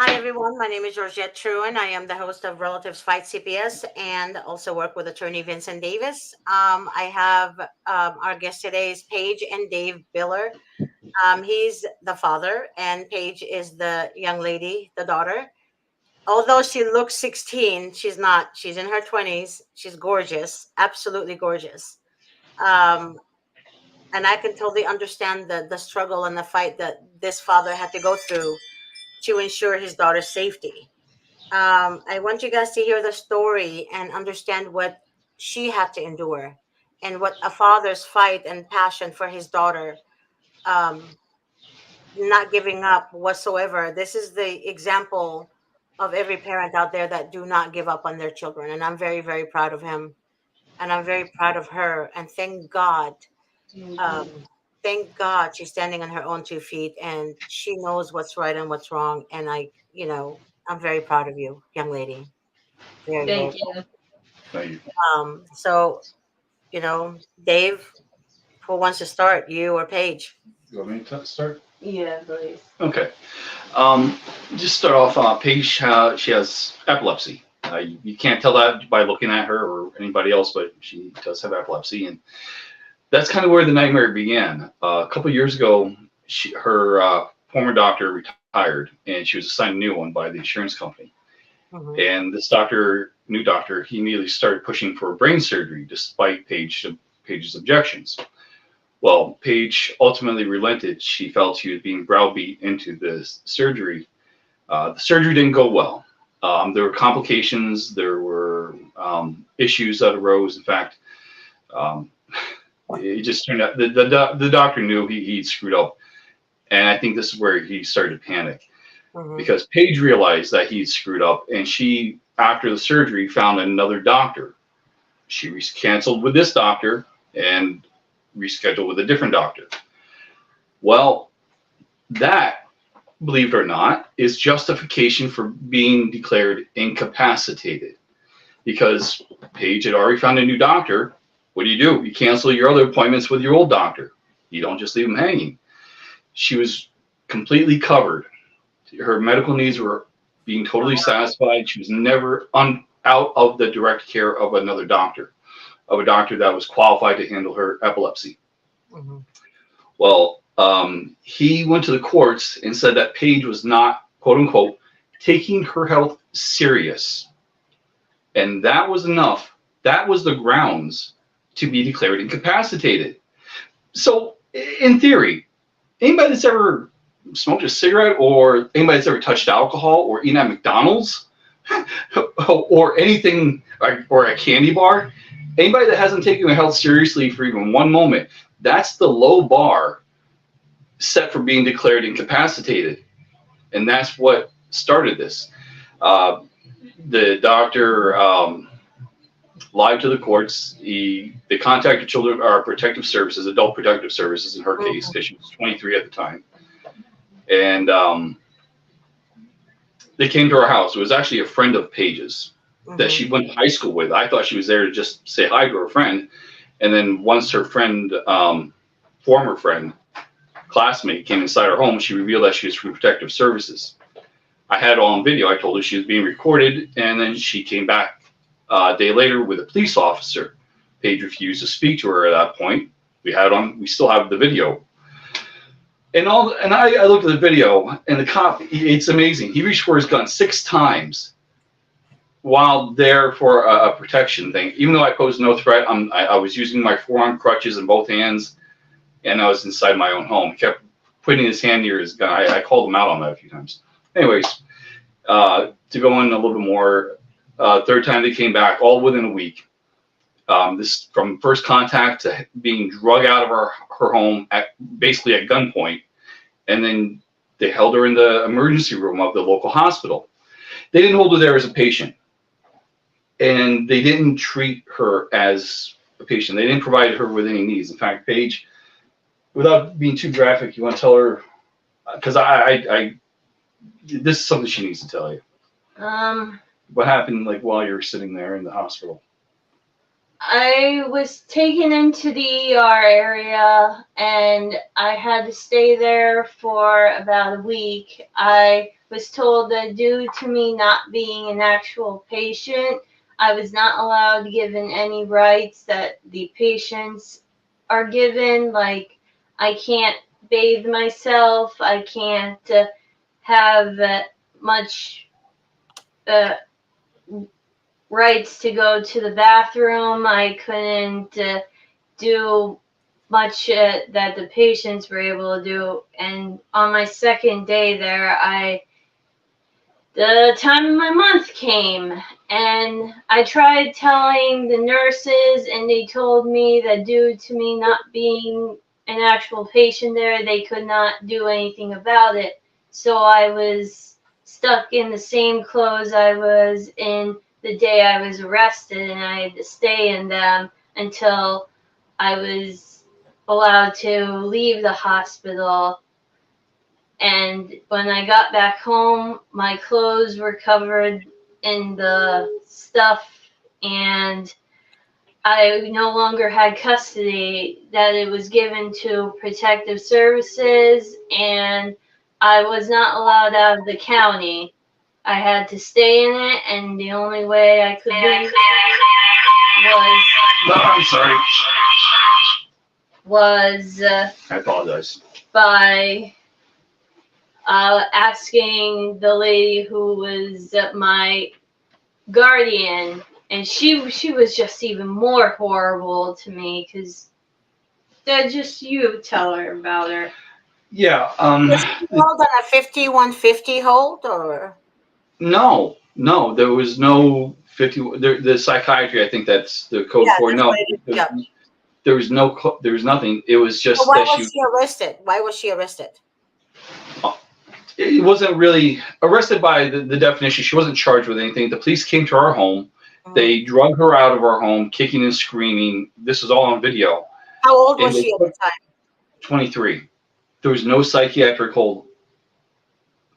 Hi, everyone. My name is Georgette Truan. I am the host of Relatives Fight CPS and also work with attorney Vincent Davis. I have our guest today is Paige and Dave Biller. He's the father, and Paige is the young lady, the daughter. Although she looks 16, she's not. She's in her 20s. She's gorgeous, absolutely gorgeous. Um, and I can totally understand the struggle and the fight that this father had to go through to ensure his daughter's safety. I want you guys to hear the story and understand what she had to endure and what a father's fight and passion for his daughter, um, not giving up whatsoever. This is the example of every parent out there that do not give up on their children. And I'm very, very proud of him. And I'm very proud of her. And um, thank God she's standing on her own 2 feet and she knows what's right and what's wrong. And I'm very proud of you, young lady. Very, very. Thank you. Thank you. So, Dave, who wants to start, you or Paige? You want me to start? Yeah, please. Okay. Um, just start off. Paige, she has epilepsy. You can't tell that by looking at her or anybody else, but she does have epilepsy, and that's kind of where the nightmare began. A couple of years ago, her former doctor retired, and she was assigned a new one by the insurance company. Hmm. And this new doctor, he immediately started pushing for brain surgery, despite Paige's objections. Well, Paige ultimately relented. She felt she was being browbeat into this surgery. The surgery didn't go well. There were complications. There were issues that arose. In fact, um, it just turned out the doctor knew he'd screwed up, and I think this is where he started to panic Hmm. because Paige realized that he'd screwed up, and she, after the surgery, found another doctor. She canceled with this doctor and rescheduled with a different doctor. Well, that, believe it or not, is justification for being declared incapacitated because Paige had already found a new doctor. What do? You cancel your other appointments with your old doctor. You don't just leave them hanging. She was completely covered. Her medical needs were being totally satisfied. She was never out of the direct care of another doctor, of a doctor that was qualified to handle her epilepsy. Hmm. Well, he went to the courts and said that Paige was not, quote unquote, taking her health serious. And that was enough. That was the grounds to be declared incapacitated. So, in theory, anybody that's ever smoked a cigarette or anybody that's ever touched alcohol or eaten at McDonald's or anything or a candy bar, anybody that hasn't taken their health seriously for even one moment, that's the low bar set for being declared incapacitated. And that's what started this. The doctor lied to the courts. They contacted children or protective services, adult protective services in her case, because she was 23 at the time. And they came to our house. It was actually a friend of Paige's that she went to high school with. I thought she was there to just say hi to her friend. And then once her friend, former friend, classmate came inside her home, she revealed that she was from protective services. I had it all on video. I told her she was being recorded, and then she came back a day later with a police officer. Paige refused to speak to her at that point. We still have the video. And I looked at the video, and the cop, it's amazing. He reached for his gun 6 times while there for a protection thing. Even though I posed no threat, I was using my forearm crutches in both hands, and I was inside my own home. He kept putting his hand near his gun. I called him out on that a few times. Anyways, to go in a little bit more, third time they came back, all within a week. This from first contact to being drug out of her home basically at gunpoint, and then they held her in the emergency room of the local hospital. They didn't hold her there as a patient, and they didn't treat her as a patient. They didn't provide her with any needs. In fact, Paige, without being too graphic, you want to tell her, because this is something she needs to tell you. Um, What happened, like while you were sitting there in the hospital? I was taken into the ER area and I had to stay there for about a week. I was told that due to me not being an actual patient, I was not allowed given any rights that the patients are given. Like, I can't bathe myself, I can't have much uh, rights to go to the bathroom. I couldn't do much that the patients were able to do. And on my second day there, the time of my month came, and I tried telling the nurses, and they told me that due to me not being an actual patient there, they could not do anything about it. So I was stuck in the same clothes I was in the day I was arrested, and I had to stay in them until I was allowed to leave the hospital. And when I got back home, my clothes were covered in the stuff, and I no longer had custody, that it was given to protective services, and I was not allowed out of the county. I had to stay in it, and the only way I could leave was No, I'm sorry. I apologize. By asking the lady who was my guardian, and she was just even more horrible to me, because just you tell her about her. Yeah. Was she held on a 5150 hold, or? No, there was no 50. The psychiatry, I think that's the code Yeah, for. that's No, what it is. Yeah. there was no, there was nothing. It was just So why that was she arrested? Why was she arrested? it wasn't really arrested by the definition. She wasn't charged with anything. The police came to our home. They drug her out of our home, kicking and screaming. This was all on video. How old was she at the time? 23. There was no psychiatric hold.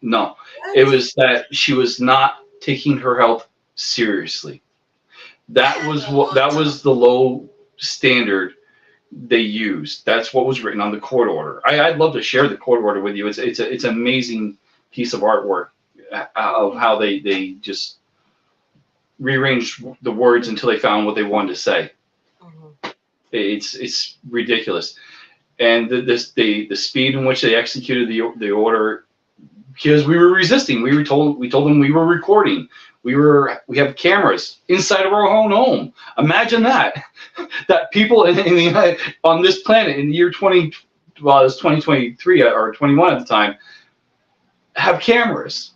No. It was that she was not taking her health seriously. That was the low standard they used. That's what was written on the court order. I'd love to share the court order with you. It's an amazing piece of artwork of how they just rearranged the words until they found what they wanted to say. It's ridiculous. And the speed in which they executed the order, because we were resisting. We told them we were recording. We have cameras inside of our own home. Imagine that people on this planet in the year 2023 or 21 at the time have cameras,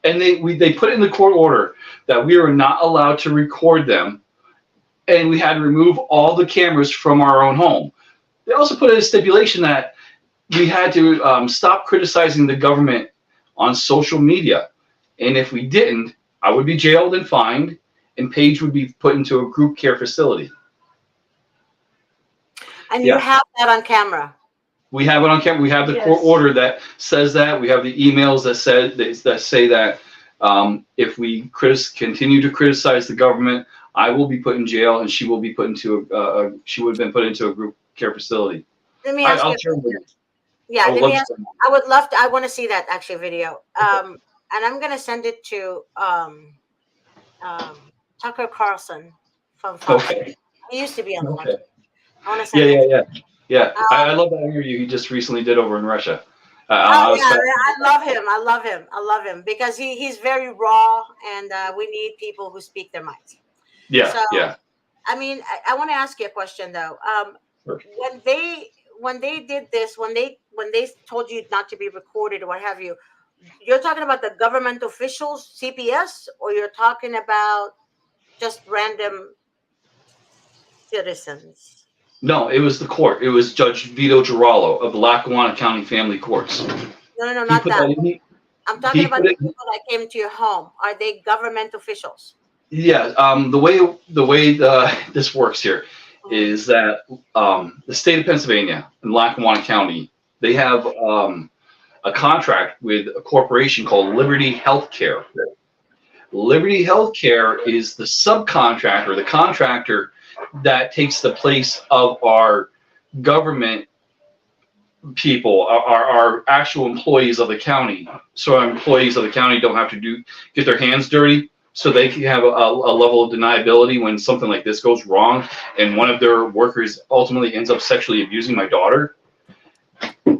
and they put it in the court order that we are not allowed to record them, and we had to remove all the cameras from our own home. They also put in a stipulation that we had to stop criticizing the government on social media, and if we didn't, I would be jailed and fined, and Paige would be put into a group care facility. And you have that on camera? We have it on camera. We have the court order that says that. We have the emails that say that if we continue to criticize the government, I will be put in jail, and she will be put into she would have been put into a group care facility. Let me ask you. Yeah, let me ask. I would love to. I want to see that actually video. And I'm gonna send it to Tucker Carlson from Fox. Okay. He used to be on the Okay. I want to send it. Yeah. I love that interview he just recently did over in Russia. I love him because he's very raw, and we need people who speak their minds. Yeah. So, yeah. I mean, I want to ask you a question though. When they did this, when they told you not to be recorded or what have you, you're talking about the government officials, CPS, or you're talking about just random citizens? No, it was the court. It was Judge Vito Girallo of the Lackawanna County Family Courts. No, not that. I'm talking about the people that came to your home. Are they government officials? Yeah. The way this works here is that the state of Pennsylvania and Lackawanna County, they have a contract with a corporation called Liberty Healthcare. Liberty Healthcare is the subcontractor, the contractor that takes the place of our government people, our actual employees of the county. So our employees of the county don't have to get their hands dirty, so they can have a level of deniability when something like this goes wrong and one of their workers ultimately ends up sexually abusing my daughter.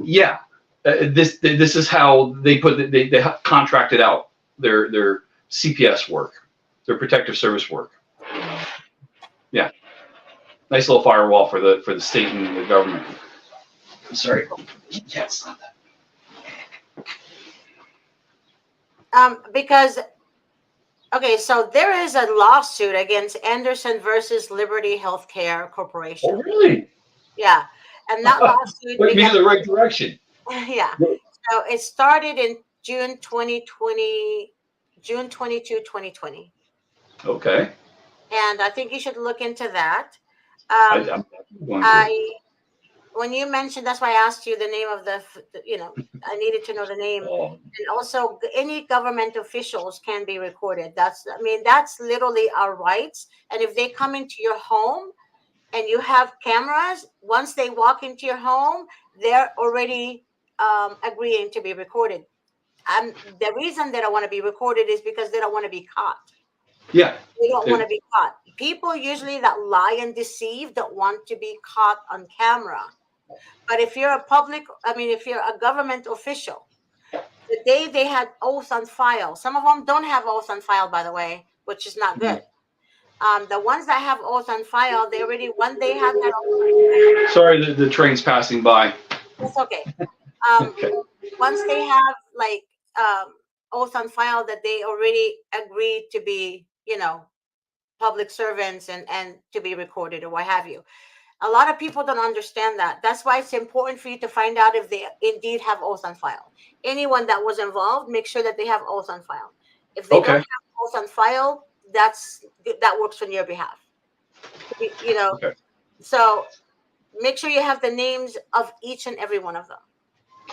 Yeah, this is how they they contracted out their CPS work, their protective service work. Yeah, nice little firewall for the state and the government. Sorry, can't stop that. Because, okay, so there is a lawsuit against Anderson versus Liberty Healthcare Corporation. Oh, really? Yeah, and that lawsuit. Put me in the right direction. Yeah, so it started in June 2020, June 22, 2020. Okay. And I think you should look into that. I'm going to. When you mentioned, that's why I asked you the name of I needed to know the name. Oh. And also any government officials can be recorded. That's literally our rights. And if they come into your home and you have cameras, once they walk into your home, they're already agreeing to be recorded. And the reason they don't want to be recorded is because they don't want to be caught. Yeah. They don't want to be caught. People usually that lie and deceive don't want to be caught on camera. But if you're if you're a government official, the day they had oath on file, some of them don't have oath on file, by the way, which is not good. The ones that have oath on file, when they have that oath. Sorry, the train's passing by. That's okay. Okay. Once they have oath on file that they already agreed to be, public servants and to be recorded or what have you. A lot of people don't understand that. That's why it's important for you to find out if they indeed have oath on file. Anyone that was involved, make sure that they have oath on file. If they don't have oath on file, that works on your behalf. Okay. So make sure you have the names of each and every one of them.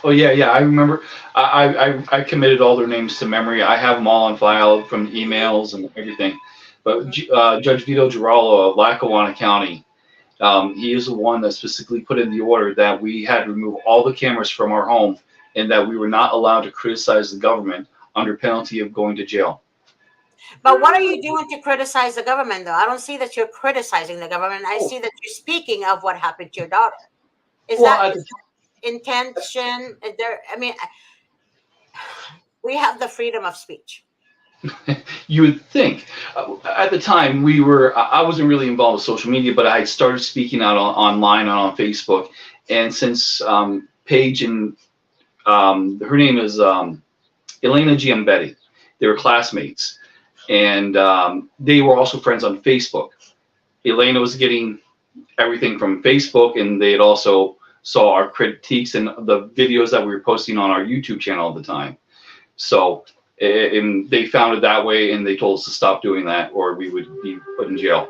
Oh yeah. I remember. I committed all their names to memory. I have them all on file from emails and everything. But Judge Vito Giraldo of Lackawanna County, he is the one that specifically put in the order that we had to remove all the cameras from our home and that we were not allowed to criticize the government under penalty of going to jail. But what are you doing to criticize the government, though? I don't see that you're criticizing the government. I see that you're speaking of what happened to your daughter. Is that intention? We have the freedom of speech. You would think. At the time, I wasn't really involved with social media, but I started speaking out online and on Facebook. And since Paige and her name is Elena Giambetti, they were classmates. And they were also friends on Facebook. Elena was getting everything from Facebook, and they had also saw our critiques and the videos that we were posting on our YouTube channel at the time. So, and they found it that way, and they told us to stop doing that, or we would be put in jail.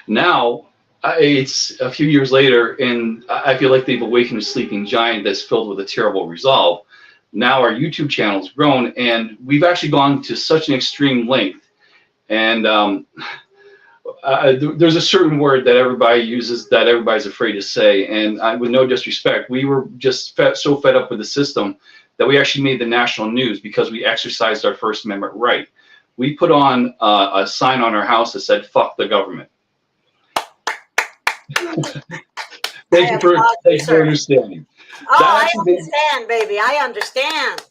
Now, it's a few years later, and I feel like they've awakened a sleeping giant that's filled with a terrible resolve. Now our YouTube channel's grown, and we've actually gone to such an extreme length. And there's a certain word that everybody uses that everybody's afraid to say. And with no disrespect, we were just so fed up with the system that we actually made the national news because we exercised our First Amendment right. We put on a sign on our house that said, "Fuck the government." Thank you for understanding. Oh, I understand, baby. I understand.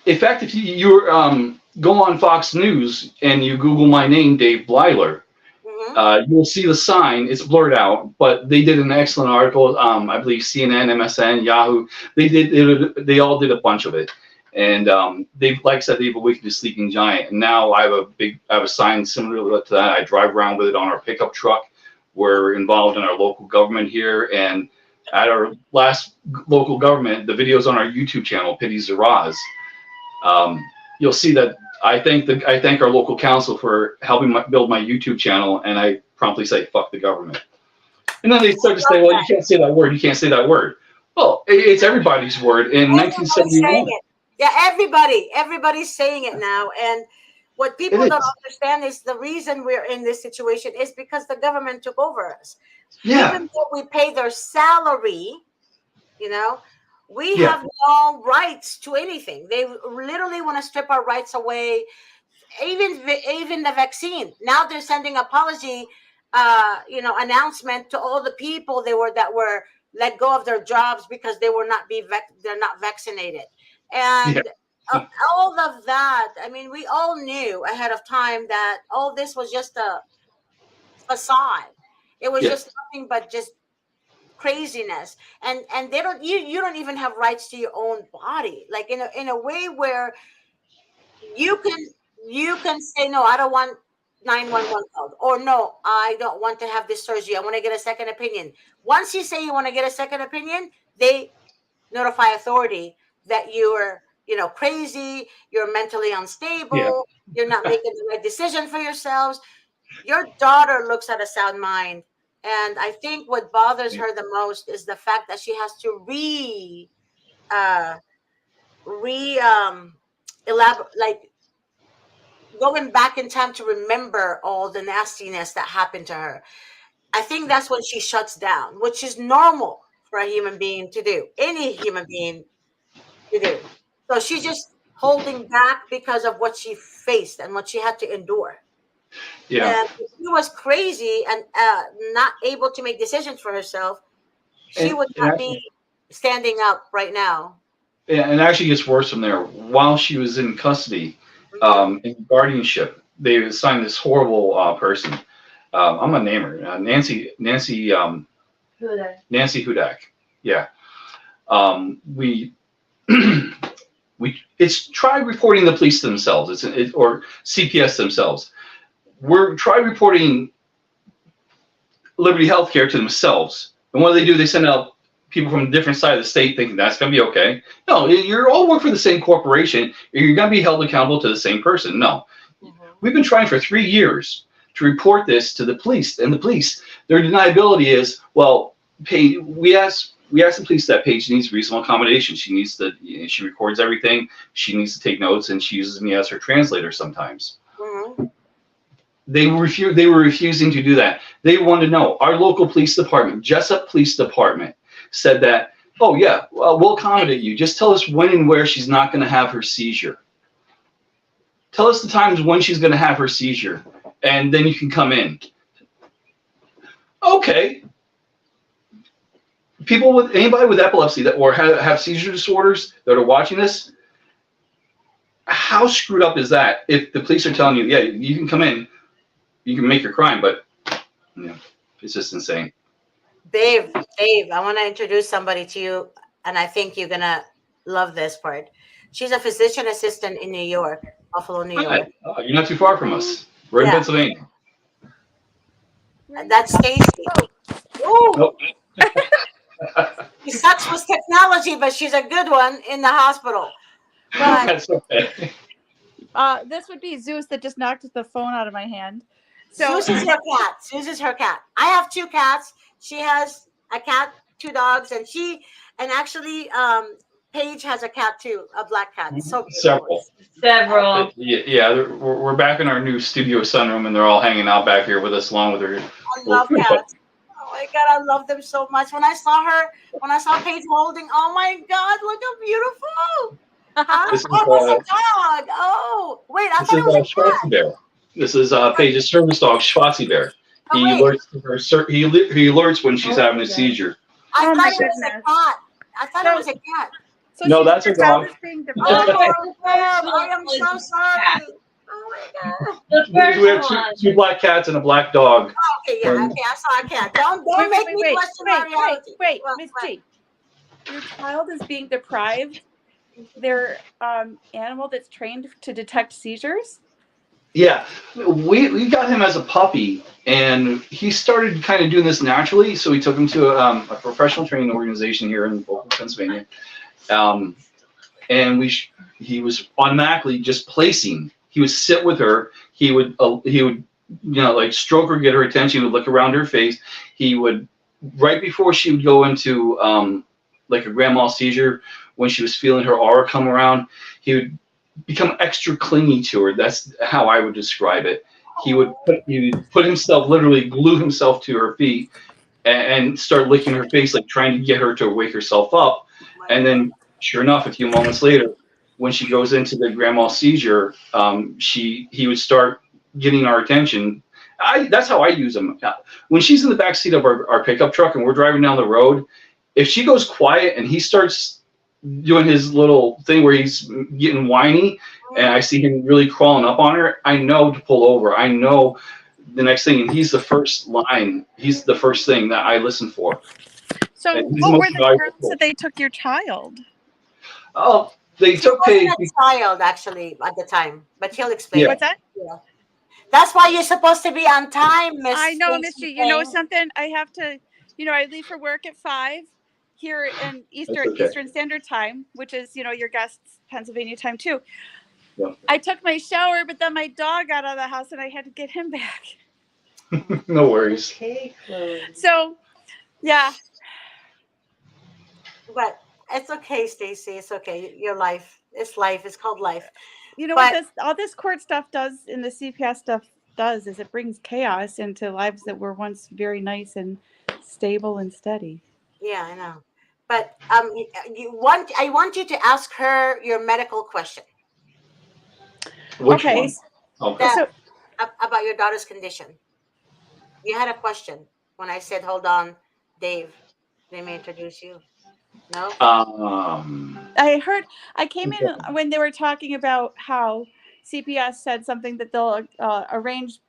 In fact, if you go on Fox News and you Google my name, Dave Blyler, you'll see the sign. It's blurred out, but they did an excellent article. I believe CNN, MSN, Yahoo. They all did a bunch of it, and like I said, they've awakened a sleeping giant. And now I have a sign similar to that. I drive around with it on our pickup truck. We're involved in our local government here, and at our last local government, the videos on our YouTube channel, Pity Zaraz, you'll see that I thank our local council for helping build my YouTube channel, and I promptly say, "Fuck the government." And then they start to say, "Well, you can't say that word. You can't say that word." Well, it's everybody's word. In 1971. Yeah, everybody's saying it now. And What people It don't is. understand is the reason we're in this situation is because the government took over us. Yeah. Even though we pay their salary, we Yeah. have no rights to anything. They literally want to strip our rights away. Even the vaccine. Now they're sending apology, announcement to all the people that were let go of their jobs because they're not vaccinated, Yeah. and all of that. I mean, we all knew ahead of time that all this was just a facade. It was Yeah. just nothing but just craziness, and they don't you don't even have rights to your own body, like in a way where you can say no, I don't want 911 called, or no, I don't want to have this surgery, I want to get a second opinion. Once you say you want to get a second opinion, they notify authority that you're crazy, you're mentally Yeah. unstable, you're not making the right decision for yourselves. Your daughter looks at a sound mind, and I think what bothers her the most is the fact that she has to uh elaborate, like going back in time to remember all the nastiness that happened to her. I think that's when she shuts down, which is normal for a human being to do, any human being to do. So she's just holding back because of what she faced and what she had to endure. Yeah. And if she was crazy and not able to make decisions for herself, she And, would and not be actually, standing up right now. yeah, and it actually gets worse from there. While she was in custody, in guardianship, they assigned this horrible person. I'm gonna name her Who the? Nancy Hudak. Yeah. We it's try reporting the police themselves. Or CPS themselves. We're try reporting Liberty Healthcare to themselves. And what do? They send out people from a different side of the state thinking that's going to be okay. No, you're all work for the same corporation. You're going to be held accountable to the same person. No. We've been trying for 3 years to report this to the police, and the police, their deniability is, well, we asked the police that Paige needs reasonable accommodation. She records everything. She needs to take notes, and she uses me as her translator sometimes. Mm-hmm. They were refusing to do that. They wanted to know. Our local police department, Jessup Police Department, said that, oh yeah, we'll accommodate you. Just tell us when and where she's not going to have her seizure. Tell us the times when she's going to have her seizure, and then you can come in. Okay. Anybody with epilepsy or have seizure disorders that are watching this, how screwed up is that? If the police are telling you, yeah, you can come in, you can make your crime, but it's just insane. Dave, I want to introduce somebody to you, and I think you're gonna love this part. She's a physician assistant in New York, Buffalo, New York. Oh, you're not too far from us. We're in Pennsylvania. That's Stacy. Ooh, Nope. she sucks with technology, but she's a good one in the hospital. But That's okay. This would be Zeus that just knocked the phone out of my hand. So Zeus is her cat. Zeus is her cat. I have 2 cats. She has a cat, 2 dogs, and actually Paige has a cat too, a black cat. So Several. Yeah, we're back in our new studio sunroom, and they're all hanging out back here with us, along with her. I love cats. Oh my God, I love them so much. When I saw Paige holding, oh my God, look how beautiful. Huh? This is, That's a dog. Oh, wait, I This thought it was a is cat. Schwartzy Bear. This is Paige's service dog, Schwartzy Bear. He Oh, wait. alerts to her. He alerts when she's having a seizure. I Oh, thought my it was a goodness. cat. I thought it was a cat. So No, she's that's her child dog. is being Oh, deprived. I am so sorry. Oh my God. The We have first one. two black cats and a black dog. Okay, yeah, okay, I saw a cat. Don't make me question my reality. Wait, What, Miss what? G. Your child is being deprived their animal that's trained to detect seizures? Yeah, we got him as a puppy, and he started kind of doing this naturally. So we took him to a professional training organization here in Pennsylvania, and he was automatically just placing. He would sit with her. He would like stroke her, get her attention. He would look around her face. He would, right before she would go into like a grand mal seizure, when she was feeling her aura come around, he would become extra clingy to her. That's how I would describe it. He would put himself, literally glue himself to her feet and start licking her face, like trying to get her to wake herself up. And then, sure enough, a few moments later, when she goes into the grand mal seizure, he would start getting our attention. That's how I use him. When she's in the back seat of our pickup truck and we're driving down the road, if she goes quiet and he starts doing his little thing where he's getting whiny, and I see him really crawling up on her, I know to pull over. I know the next thing, and he's the first line. He's the first thing that I listen for. So what were the grounds that they took your child? Oh, they took Paige. He wasn't a child actually at the time, but he'll explain. Yeah. What's that? Yeah. That's why you're supposed to be on time, Miss. I know, Miss G. You know something? I have to. I leave for work at 5 here in Eastern Standard Time, which is your guest's Pennsylvania time too. Yeah. I took my shower, but then my dog got out of the house and I had to get him back. No worries. Okay, so, yeah. But it's okay, Stacy. It's okay. Your life. It's life. It's called life. What all this court stuff does and the CPS stuff does is it brings chaos into lives that were once very nice and stable and steady. Yeah, I know. But I want you to ask her your medical question. Which one? Okay. About your daughter's condition. You had a question when I said, "Hold on, Dave. Let me introduce you." No. I came in when they were talking about how CPS said something that they'll arrange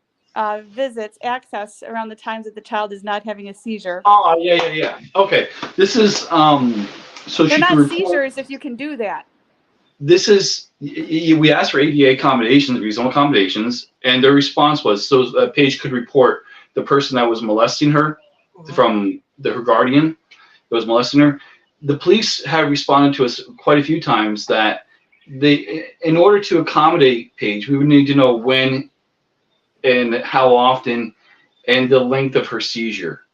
visits, access around the times that the child is not having a seizure. Oh, yeah. Okay. This is so they're not seizures if you can do that. This is, we asked for ADA accommodations, reasonable accommodations, and their response was so Paige could report the person that was molesting her from her guardian that was molesting her. The police have responded to us quite a few times that in order to accommodate Paige, we would need to know when and how often and the length of her seizure.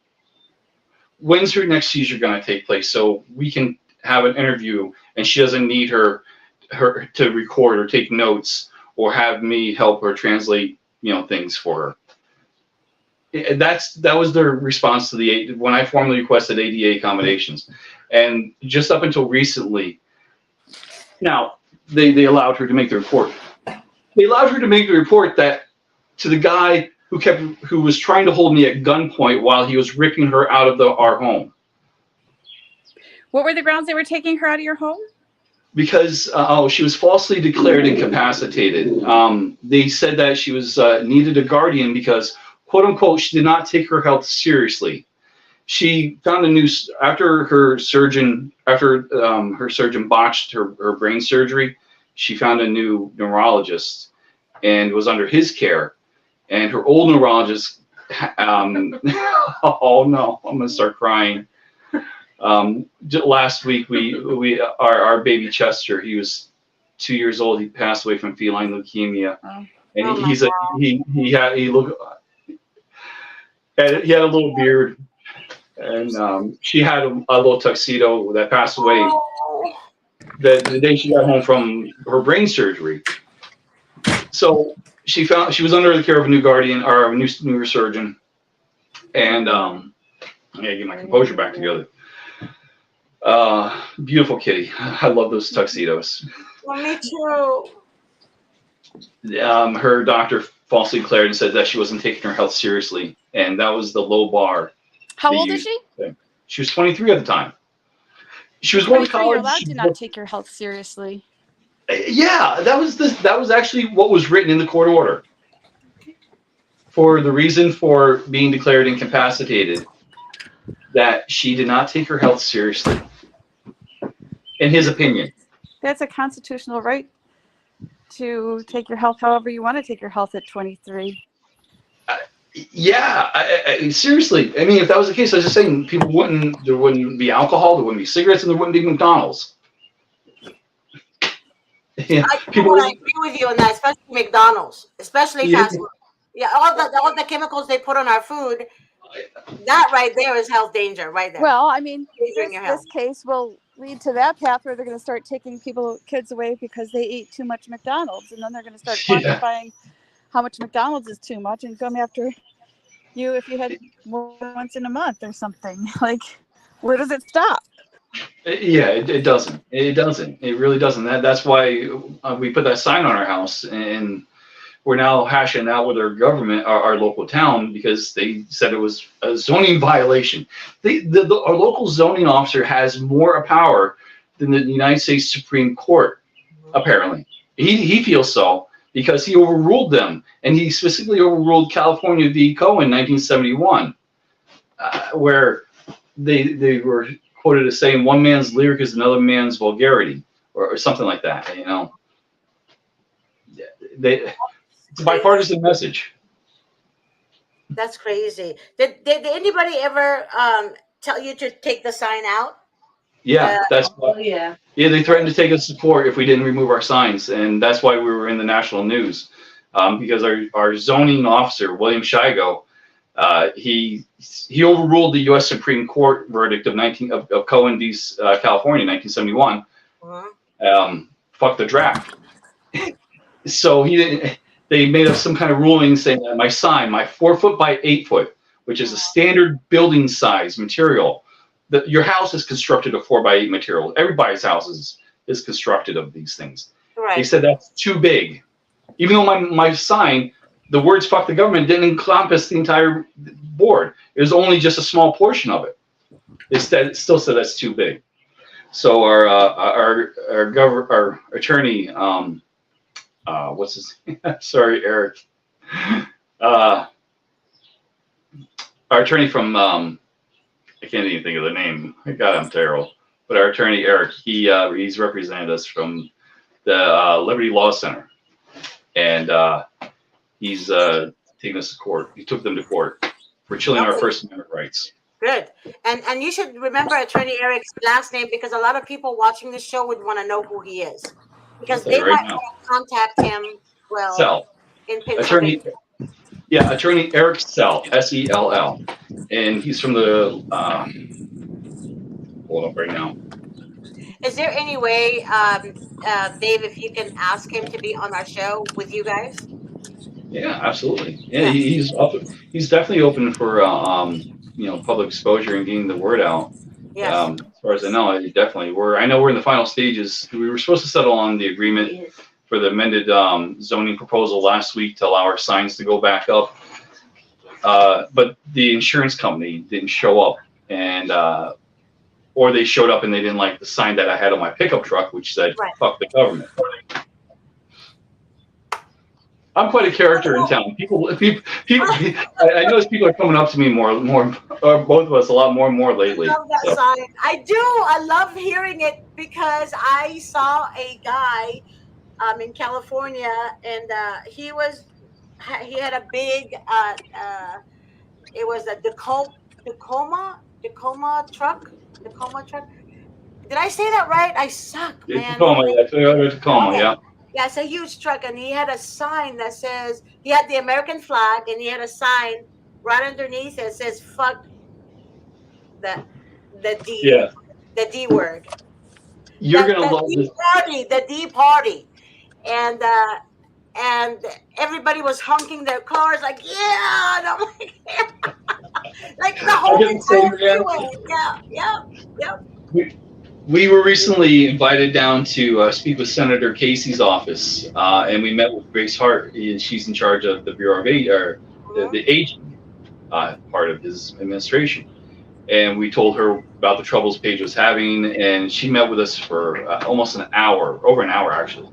When's her next seizure going to take place so we can have an interview and she doesn't need her to record or take notes or have me help her translate things for her. That was their response to when I formally requested ADA accommodations. And just up until recently, now they allowed her to make the report. They allowed her to make the report that to the guy who was trying to hold me at gunpoint while he was ripping her out of our home. What were the grounds they were taking her out of your home? Because she was falsely declared incapacitated. They said that she was needed a guardian because, quote unquote, she did not take her health seriously. She found after her surgeon botched her brain surgery. She found a new neurologist and was under his care. And her old neurologist, oh no, I'm gonna start crying. Last week our baby Chester, he was 2 years old. He passed away from feline leukemia, and he had a little beard, and she had a little tuxedo that passed away the day she got home from her brain surgery. So she was under the care of a new guardian or a new neurosurgeon, and I gotta get my composure back together. Beautiful kitty. I love those tuxedos. Well, me too. Her doctor falsely declared and said that she wasn't taking her health seriously, and that was the low bar. How old is she? She was 23 at the time. She was going to college. You're allowed to not take your health seriously. Yeah, that was actually what was written in the court order. For the reason for being declared incapacitated, that she did not take her health seriously, in his opinion. That's a constitutional right to take your health however you want to take your health at 23. Yeah, seriously. I mean, if that was the case, I was just saying there wouldn't be alcohol, there wouldn't be cigarettes, and there wouldn't be McDonald's. Yeah, I agree with you on that, especially McDonald's, especially fast food. Yeah, all the chemicals they put on our food, that right there is health danger right there. Well, I mean, this case will lead to that path where they're going to start taking kids away because they ate too much McDonald's, and then they're going to start Yeah. quantifying how much McDonald's is too much and come after you if you had more than once in a month or something. Like, where does it stop? Yeah, it doesn't. It doesn't. It really doesn't. That's why we put that sign on our house, and we're now hashing out with our government, our local town, because they said it was a zoning violation. Our local zoning officer has more power than the United States Supreme Court, apparently. He feels so because he overruled them, and he specifically overruled California v. Cohen in 1971, where they were quoted as saying one man's lyric is another man's vulgarity, or something like that. You know, it's a bipartisan message. That's crazy. Did anybody ever tell you to take the sign out? Yeah, that's Oh yeah. Yeah, they threatened to take us to court if we didn't remove our signs, and that's why we were in the national news, because our zoning officer, William Shigo, he overruled the U.S. Supreme Court verdict of Cohen v. California, 1971. Fuck the draft. So they made up some kind of ruling saying that my sign, my 4 foot by 8 foot, which is a standard building size material, that your house is constructed of 4 by 8 material. Everybody's house is constructed of these things. Right. They said that's too big. Even though my sign, the words "fuck the government" didn't encompass the entire board. It was only just a small portion of it. It still said that's too big. So our attorney, what's his name? Sorry, Eric. Our attorney from I can't even think of the name. God, I'm terrible. But our attorney Eric, he's represented us from the Liberty Law Center, and he's taking us to court. He took them to court for chilling our First Amendment rights. Good. And you should remember Attorney Eric's last name, because a lot of people watching this show would want to know who he is, because they might want to contact him. Well, Sell. In Pennsylvania. Attorney Eric Sell, S-E-L-L, and he's from the. Hold up right now. Is there any way, Dave, if you can ask him to be on our show with you guys? Yeah, absolutely. Yeah, he's definitely open for public exposure and getting the word out. Yes. As far as I know, I know we're in the final stages. We were supposed to settle on the agreement for the amended zoning proposal last week to allow our signs to go back up, but the insurance company didn't show up, and or they showed up and they didn't like the sign that I had on my pickup truck, which said "fuck the government." I'm quite a character in town. People. I notice people are coming up to me more, both of us a lot more and more lately. I love that sign. I do. I love hearing it, because I saw a guy in California, and he had a big it was a Tacoma truck. Did I say that right? I suck, man. Tacoma, yeah. Yeah, it's a huge truck, and he had a sign that says, he had the American flag, and he had a sign right underneath it says "fuck the D word." You're gonna love this. The D party, and everybody was honking their cars like, yeah, and I'm like, yeah. Like the whole entire freeway. Yeah. We were recently invited down to speak with Senator Casey's office, and we met with Grace Hart. She's in charge of the Bureau of Aid, or the aging part of his administration. And we told her about the troubles Paige was having, and she met with us for almost an hour, over an hour actually.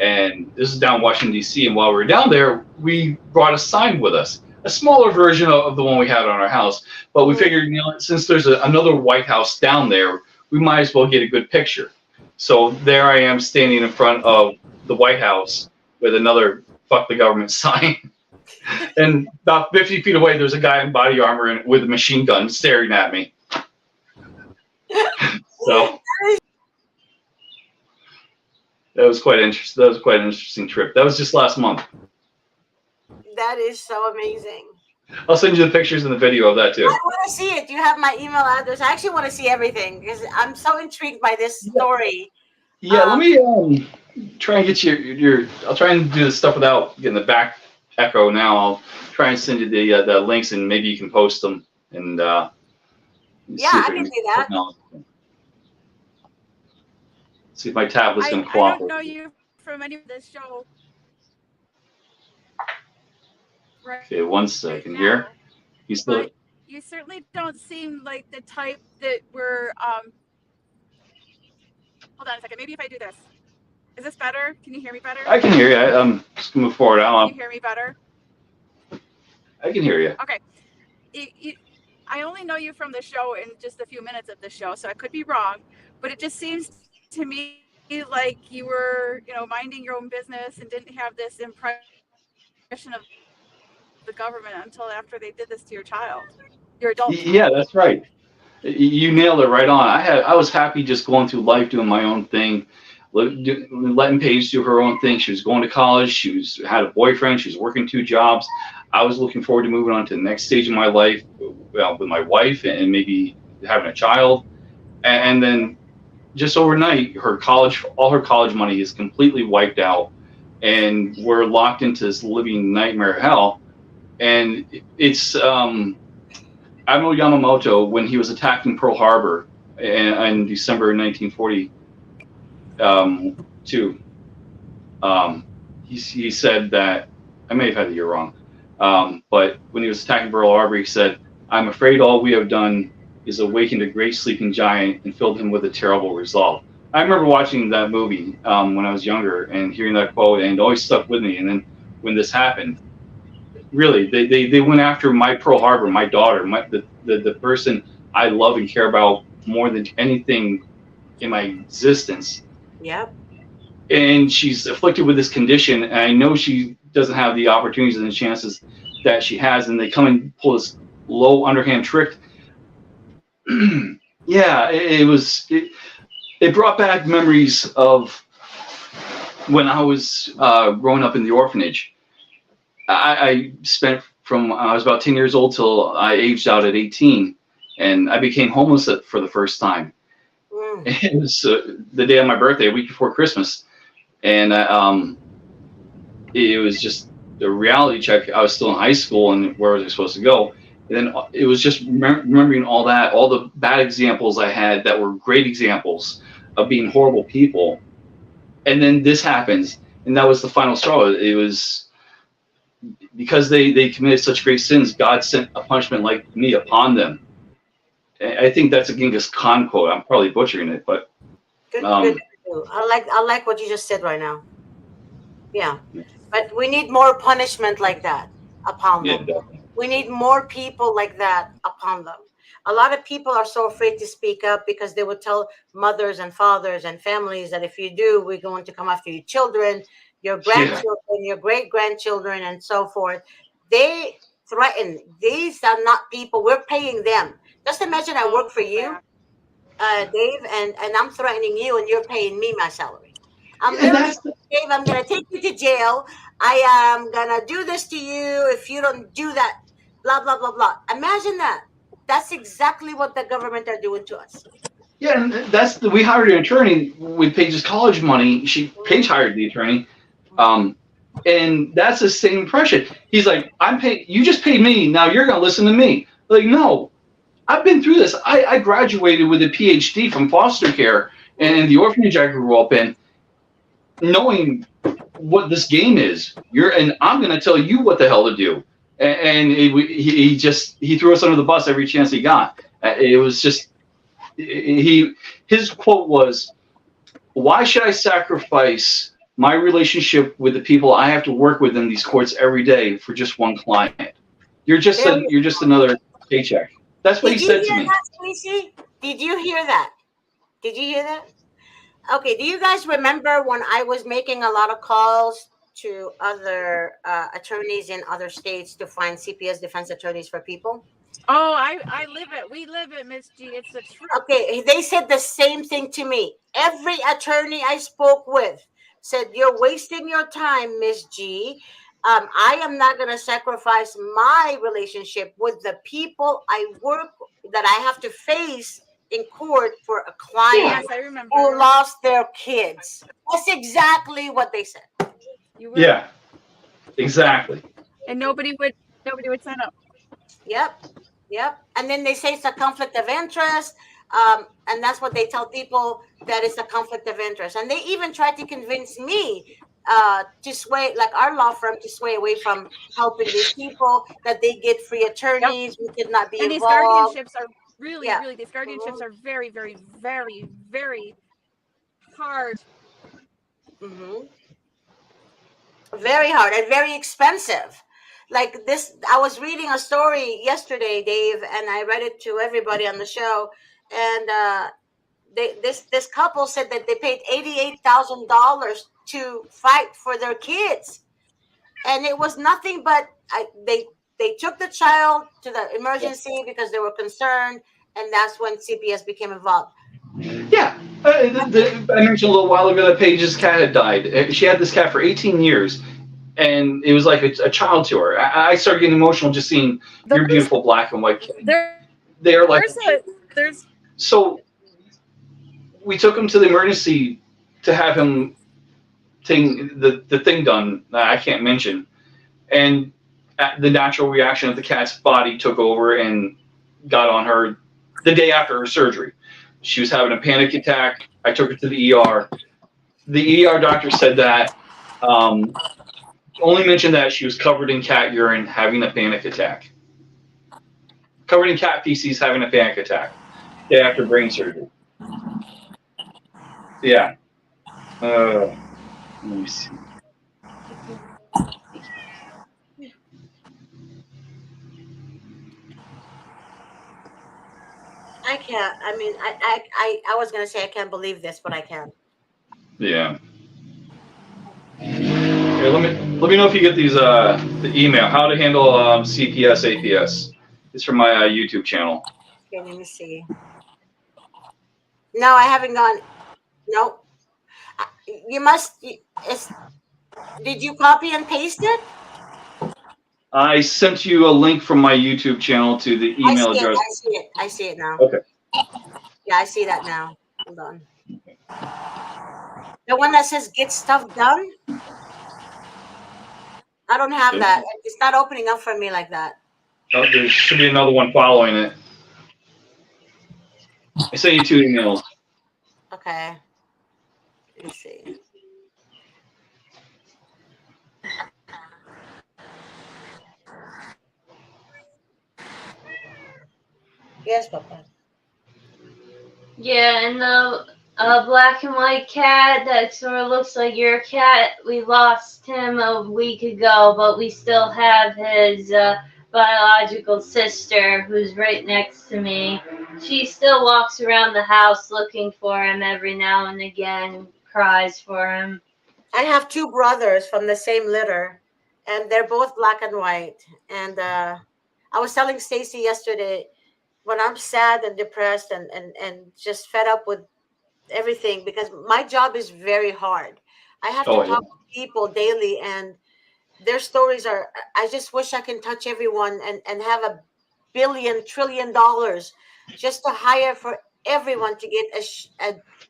And this is down in Washington, D.C. And while we were down there, we brought a sign with us, a smaller version of the one we had on our house. But we figured, since there's another White House down there, we might as well get a good picture. So there I am standing in front of the White House with another "fuck the government" sign. And about 50 feet away, there's a guy in body armor and with a machine gun staring at me. So that was quite interesting. That was quite an interesting trip. That was just last month. That is so amazing. I'll send you the pictures and the video of that I too. want to see it. You have my email address. I actually want to see everything because I'm so intrigued by this story. Yeah, let me try and get your. I'll try and do this stuff without getting the back echo. Now I'll try and send you the links, and maybe you can post them and Yeah, see if I we can can do that. see if my tablet's going to I don't cooperate. know you from any of this show right, Okay, one right second now, here. You still? but you certainly don't seem like the type that were. Hold on a second. Maybe if I do this, is this better? Can you hear me better? I can hear you. Just gonna move forward. Can you hear me better? I can hear you. Okay. I only know you from the show in just a few minutes of the show, so I could be wrong, but it just seems to me like you were, minding your own business and didn't have this impression of the government until after they did this to your child, your adult child. Yeah, that's right. You nailed it right on. I was happy just going through life, doing my own thing, letting Paige do her own thing. She was going to college. Had a boyfriend. She was working 2 jobs. I was looking forward to moving on to the next stage of my life, with my wife and maybe having a child. And then just overnight, all her college money is completely wiped out, and we're locked into this living nightmare hell. And it's Admiral Yamamoto, when he was attacking Pearl Harbor in December 1942, he said that, I may have had the year wrong, but when he was attacking Pearl Harbor, he said, "I'm afraid all we have done is awakened a great sleeping giant and filled him with a terrible resolve." I remember watching that movie when I was younger and hearing that quote, and it always stuck with me. And then when this happened, really, they went after my Pearl Harbor, my daughter, the person I love and care about more than anything in my existence. Yep. And she's afflicted with this condition, and I know she doesn't have the opportunities and the chances that she has, and they come and pull this low underhand trick. Yeah, it brought back memories of when I was growing up in the orphanage. I spent from I was about 10 years old till I aged out at 18, and I became homeless for the first time. It was the day of my birthday, a week before Christmas, and it was just a reality check. I was still in high school, and where was I supposed to go? And then it was just remembering all the bad examples I had that were great examples of being horrible people, and then this happens, and that was the final straw. It was because they committed such great sins, God sent a punishment like me upon them. I think that's a Genghis Khan quote. I'm probably butchering it, but Good. I like what you just said right now. Yeah, but we need more punishment like that upon them. yeah, We need more people like that upon them. A lot of people are so afraid to speak up because they would tell mothers and fathers and families that if you do, we're going to come after your children, your grandchildren, your great grandchildren, and so forth. They threaten. These are not people. We're paying them. Just imagine I work for you, Dave, and I'm threatening you, and you're paying me my salary. I'm and literally that's Dave, I'm gonna take you to jail. I am gonna do this to you if you don't do that. Blah blah blah blah. Imagine that. That's exactly what the government are doing to us. yeah, and we hired an attorney with Paige's college money. Paige hired the attorney, and that's the same impression. He's like, "I'm paying. You just paid me. Now you're gonna listen to me." Like, no, I've been through this. I graduated with a PhD from foster care and the orphanage I grew up in, knowing what this game is. And I'm going to tell you what the hell to do. And he threw us under the bus every chance he got. It was just his quote was, "Why should I sacrifice my relationship with the people I have to work with in these courts every day for just one client? You're just another paycheck." That's what he said to me. Did you hear that? Did you hear that? Okay, do you guys remember when I was making a lot of calls to other attorneys in other states to find CPS defense attorneys for people? Oh, I live it. We live it, Miss G. It's the truth. Okay, they said the same thing to me. Every attorney I spoke with said, "You're wasting your time, Miss G. I am not going to sacrifice my relationship with the people I work that I have to face in court for a client Yes, I remember. who lost their kids. That's exactly what they said. You would. Yeah, exactly. And nobody would sign up. Yep. Yep. And then they say it's a conflict of interest. And that's what they tell people, that it's a conflict of interest. And they even tried to convince me to sway, like our law firm, to sway away from helping these people, that they get free attorneys. We could not be And these involved. guardianships are really, Yeah. really, these guardianships Mhm. are very, very, very, very hard. Mhm. Very hard and very expensive. Like this, I was reading a story yesterday, Dave, and I read it to everybody on the show. And this couple said that they paid $88,000 to fight for their kids, and it was nothing but they took the child to the emergency because they were concerned, and that's when CPS became involved. Yeah. I mentioned a little while ago that Paige's cat had died. She had this cat for 18 years, and it was like a child to her. I started getting emotional just seeing your beautiful black and white cat. They're like, There's so we took him to the emergency to have him take the thing done. I can't mention. And the natural reaction of the cat's body took over and got on her the day after her surgery. She was having a panic attack. I took her to the ER. The ER doctor said that, only mentioned that she was covered in cat urine having a panic attack. Covered in cat feces having a panic attack. Day after brain surgery. Yeah. Let me see. I can't. I mean, I was gonna say I can't believe this, but I can. Yeah. Here, let me know if you get these the email. How to handle CPS APS. It's from my YouTube channel. Okay, let me see. No, I haven't gone. No, you must. Did you copy and paste it? I sent you a link from my YouTube channel to the email address. I see it. I see it now. Okay. Yeah, I see that now. Hold on. The one that says "Get stuff done." I don't have that. It's not opening up for me like that. Oh, there should be another one following it. I sent you 2 emails. Okay. Let me see. Yes, Papa. Yeah, and the black and white cat that sort of looks like your cat, we lost him a week ago, but we still have his biological sister who's right next to me. She still walks around the house looking for him every now and again, cries for him. I have 2 brothers from the same litter, and they're both black and white. And I was telling Stacy yesterday, when I'm sad and depressed and just fed up with everything, because my job is very hard. I have to talk to people daily, and their stories are, I just wish I can touch everyone and have $1 billion, $1 trillion just to hire for everyone to get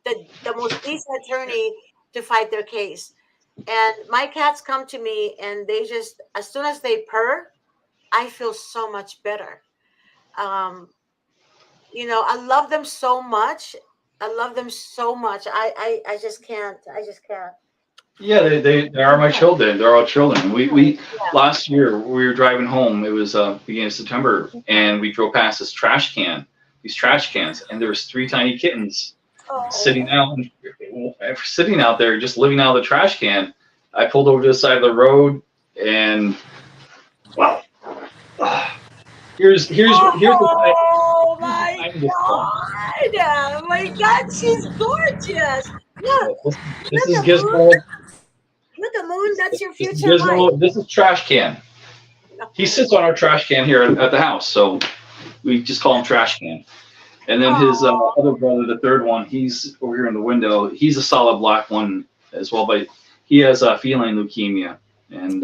the most decent attorney to fight their case. And my cats come to me, and they just, as soon as they purr, I feel so much better. I love them so much. I love them so much. I just can't. I just can't. Yeah, they are my children. They're all children. We last year we were driving home. It was beginning of September, and we drove past these trash cans, and there was 3 tiny kittens sitting out there, just living out of the trash can. I pulled over to the side of the road, and wow. Here's the thing. Oh my God! Oh my God, she's gorgeous. Look, This is Gizmo. look, Moon. That's your This is future wife. Gizmo. This is Trash Can. He sits on our trash can here at the house, so we just call him Trash Can. And then his other brother, the third one, he's over here in the window. He's a solid black one as well, but he has feline leukemia, and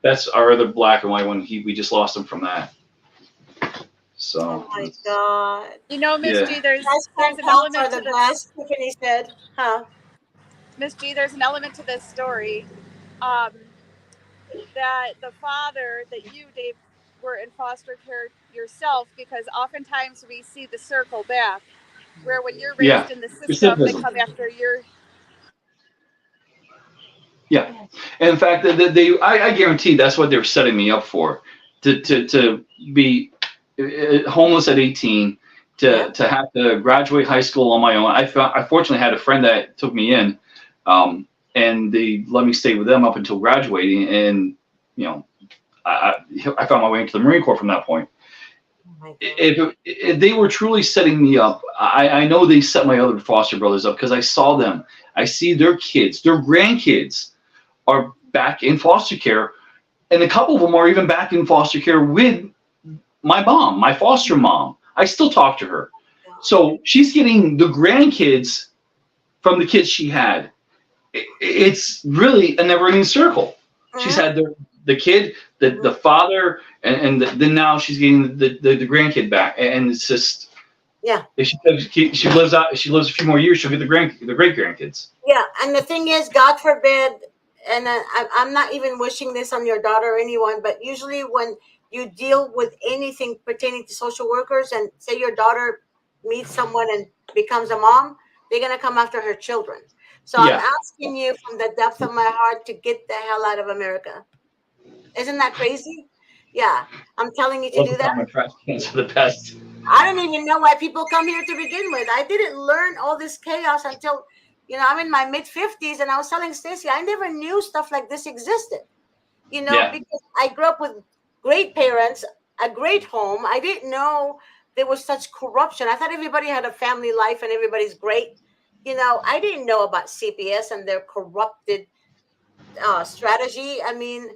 That's our other black and white one. We just lost him from that. So. Oh my God. You know, Miss Yeah. G, there's Best an pals are element the to this. best, Tiffany said. Huh? Miss G, there's an element to this story. Um, that the father that you, Dave, were in foster care yourself, because oftentimes we see the circle back, where when you're Yeah. raised in the system, they Recidivism. come after your. Yeah. And in fact, I guarantee that's what they're setting me up for, to be homeless at 18, to have to graduate high school on my own. I fortunately had a friend that took me in, and they let me stay with them up until graduating. And, you know, I found my way into the Marine Corps from that point. If they were truly setting me up, I know they set my other foster brothers up because I saw them. I see their kids, their grandkids are back in foster care, and a couple of them are even back in foster care with my mom, my foster mom. I still talk to her. So she's getting the grandkids from the kids she had. It's really a never-ending circle. She's had the kid, the father, and then now she's getting the grandkid back, and it's just If she lives a few more years, she'll get the great grandkids. Yeah, and the thing is, God forbid, and I'm not even wishing this on your daughter or anyone, but usually when you deal with anything pertaining to social workers, and say your daughter meets someone and becomes a mom, they're gonna come after her children. So I'm asking you from the depth of my heart to get the hell out of America. Isn't that crazy? Yeah, I'm telling you to do that. Trash cans are the best. I don't even know why people come here to begin with. I didn't learn all this chaos until, I'm in my mid-50s and I was telling Stacey, I never knew stuff like this existed. Because I grew up with great parents, a great home. I didn't know there was such corruption. I thought everybody had a family life and everybody's great. I didn't know about CPS and their corrupted strategy. I mean,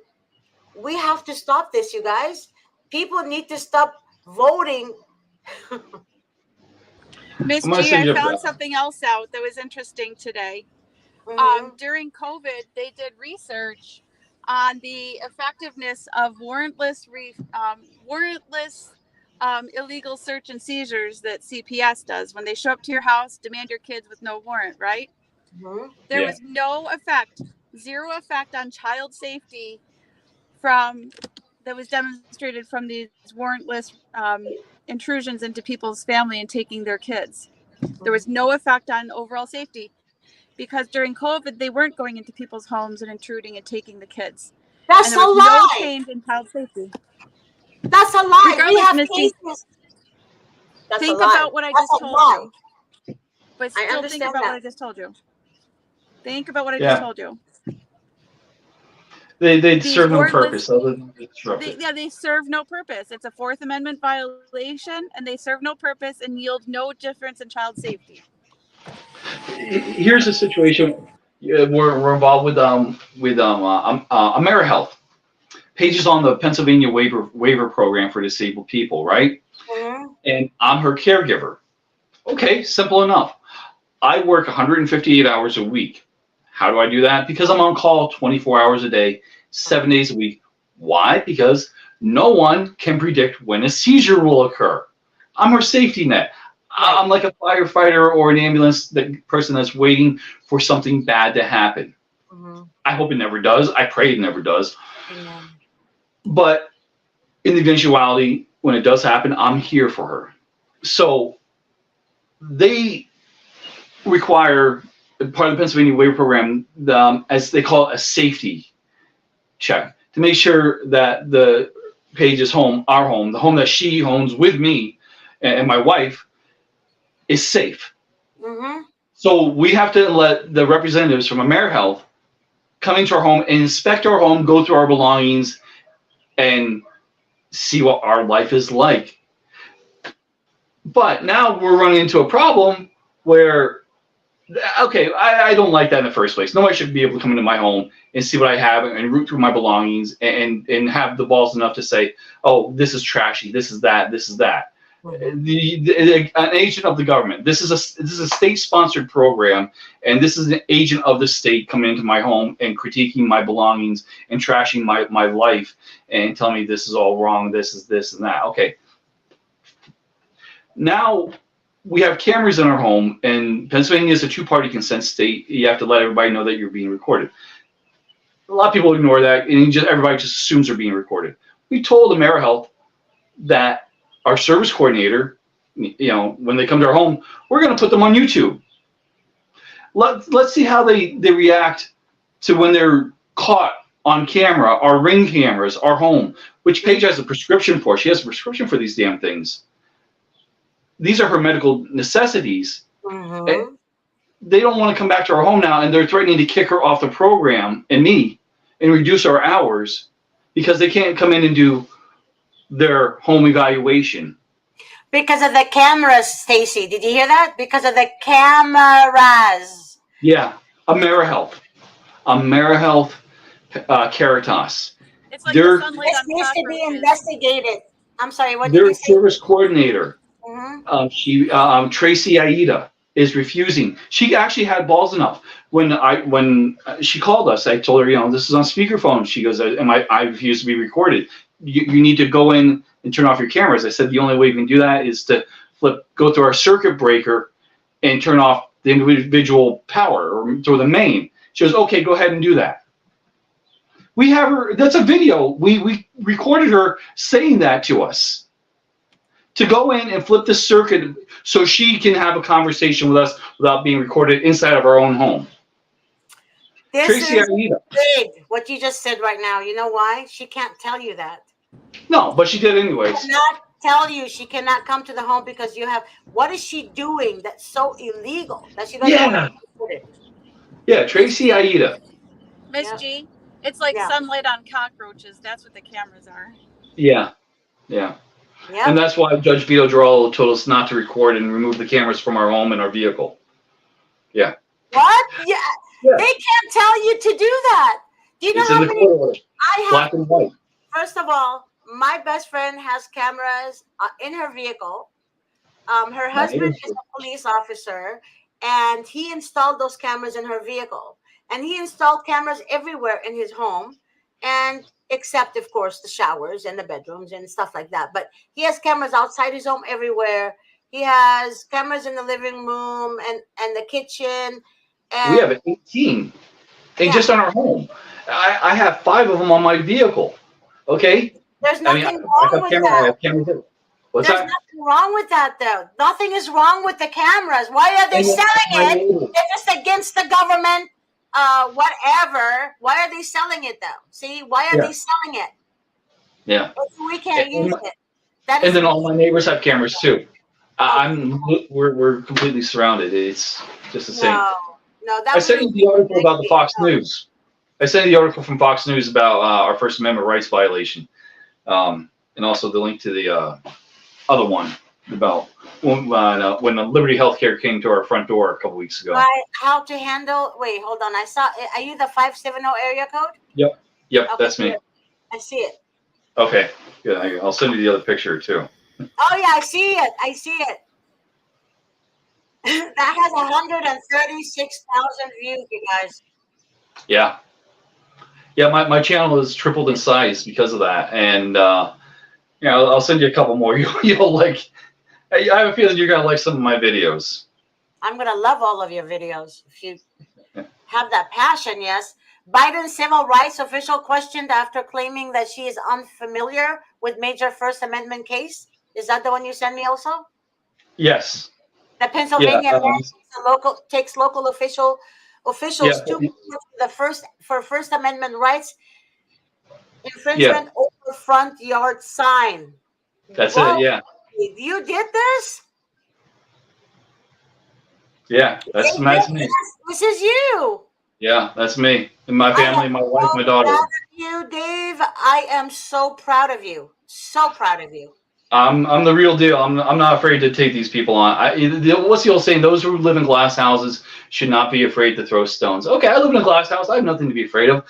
we have to stop this, you guys. People need to stop voting. Miss G, I found something else out that was interesting today. During COVID, they did research on the effectiveness of warrantless illegal search and seizures that CPS does when they show up to your house, demand your kids with no warrant, right? There was no effect, zero effect on child safety that was demonstrated from these warrantless intrusions into people's family and taking their kids. There was no effect on overall safety because during COVID, they weren't going into people's homes and intruding and taking the kids. That's and there was a lie. No change in child safety. That's a lie. Regardless, we have Misty, cases. Think about what I just told you. But still think about what I just told you. Think about what I just told you. They serve no purpose other than disrupt it. They serve no purpose. It's a Fourth Amendment violation, and they serve no purpose and yield no difference in child safety. Here's a situation we're involved with AmeriHealth. Paige is on the Pennsylvania waiver program for disabled people, right? And I'm her caregiver. Okay, simple enough. I work 158 hours a week. How do I do that? Because I'm on call 24 hours a day, 7 days a week. Why? Because no one can predict when a seizure will occur. I'm her safety net. I'm like a firefighter or an ambulance person that's waiting for something bad to happen. I hope it never does. I pray it never does. But in the eventuality, when it does happen, I'm here for her. So they require, part of the Pennsylvania waiver program, as they call it, a safety check to make sure that the Paige's home, our home, the home that she owns with me and my wife, is safe. So we have to let the representatives from AmeriHealth come into our home and inspect our home, go through our belongings, and see what our life is like. But now we're running into a problem where, okay, I don't like that in the first place. Nobody should be able to come into my home and see what I have and root through my belongings and have the balls enough to say, oh, this is trashy, this is that, this is that. An agent of the government. This is a state-sponsored program, and this is an agent of the state coming into my home and critiquing my belongings and trashing my life and telling me this is all wrong, this is this and that. Okay. Now we have cameras in our home, and Pennsylvania is a two-party consent state. You have to let everybody know that you're being recorded. A lot of people ignore that, and everybody just assumes they're being recorded. We told AmeriHealth that our service coordinator, when they come to our home, we're going to put them on YouTube. Let's see how they react to when they're caught on camera, our Ring cameras, our home, which Paige has a prescription for. She has a prescription for these damn things. These are her medical necessities. And they don't want to come back to our home now, and they're threatening to kick her off the program and me and reduce our hours because they can't come in and do their home evaluation. Because of the cameras, Stacy. Did you hear that? Because of the cameras. Yeah, AmeriHealth, Caritas. It's like They're- the sunlight This on needs to be cockroaches. investigated. I'm sorry, what did Their you say? service coordinator, Mhm. Tracy Aida, is refusing. She actually had balls enough. When she called us, I told her, this is on speakerphone. She goes, I refuse to be recorded. You need to go in and turn off your cameras. I said the only way you can do that is to go through our circuit breaker and turn off the individual power or through the main. She goes, okay, go ahead and do that. We have her. That's a video. We recorded her saying that to us. To go in and flip the circuit so she can have a conversation with us without being recorded inside of our own home. This Tracy is Aida. big, what you just said right now. You know why? She can't tell you that. No, but she did anyways. She cannot tell you. She cannot come to the home because you have. What is she doing that's so illegal that she doesn't want to be recorded? Yeah, Tracy Aida. Miss Yeah. G, it's like Yeah. sunlight on cockroaches. That's what the cameras are. Yeah. Yeah. And that's why Judge Vito Geraldo told us not to record and remove the cameras from our home and our vehicle. Yeah. What? Yeah. Yeah. They can't tell you to do that. Do you know It's how in the many? court order, I have. black and white. First of all, my best friend has cameras in her vehicle. Her husband is a police officer, and he installed those cameras in her vehicle. And he installed cameras everywhere in his home, and except, of course, the showers and the bedrooms and stuff like that. But he has cameras outside his home everywhere. He has cameras in the living room and the kitchen. And We have 18, and just on our home. I have 5 of them on my vehicle. Okay. there's I mean, nothing I wrong have with camera. I that. have cameras. What's There's that? nothing wrong with that, though. Nothing is wrong with the cameras. Why are they And selling it? If it's against the government, whatever. Why are they selling it, though? See, why are they selling it? Yeah. If we can't And- use it. That And is then all my neighbors have cameras too. We're completely surrounded. It's just the same. no. That I sent you the article about the Fox No. News. I sent you the article from Fox News about our First Amendment rights violation, and also the link to the other one about when the Liberty Healthcare came to our front door a couple weeks ago. How to handle? Wait, hold on. I saw. Are you the 570 area code? Yep, Okay, that's me. good. I see it. Okay, good. I'll send you the other picture too. Oh yeah, I see it. That has 136,000 views, you guys. Yeah. My channel has tripled in size because of that, and I'll send you a couple more. You'll like. I have a feeling you're gonna like some of my videos. I'm gonna love all of your videos if you have that passion. Yes. Biden's civil rights official questioned after claiming that she is unfamiliar with major First Amendment case. Is that the one you sent me also? Yes. The Pennsylvania man takes local officials to the First Amendment rights infringement over front yard sign. That's Whoa. it. Yeah. You did this? Yeah. That's me. This is you. Yeah, that's me and my family, my wife, my daughter. Proud of you, Dave. I am so proud of you. So proud of you. I'm the real deal. I'm not afraid to take these people on. What's the old saying? Those who live in glass houses should not be afraid to throw stones. Okay, I live in a glass house. I have nothing to be afraid of.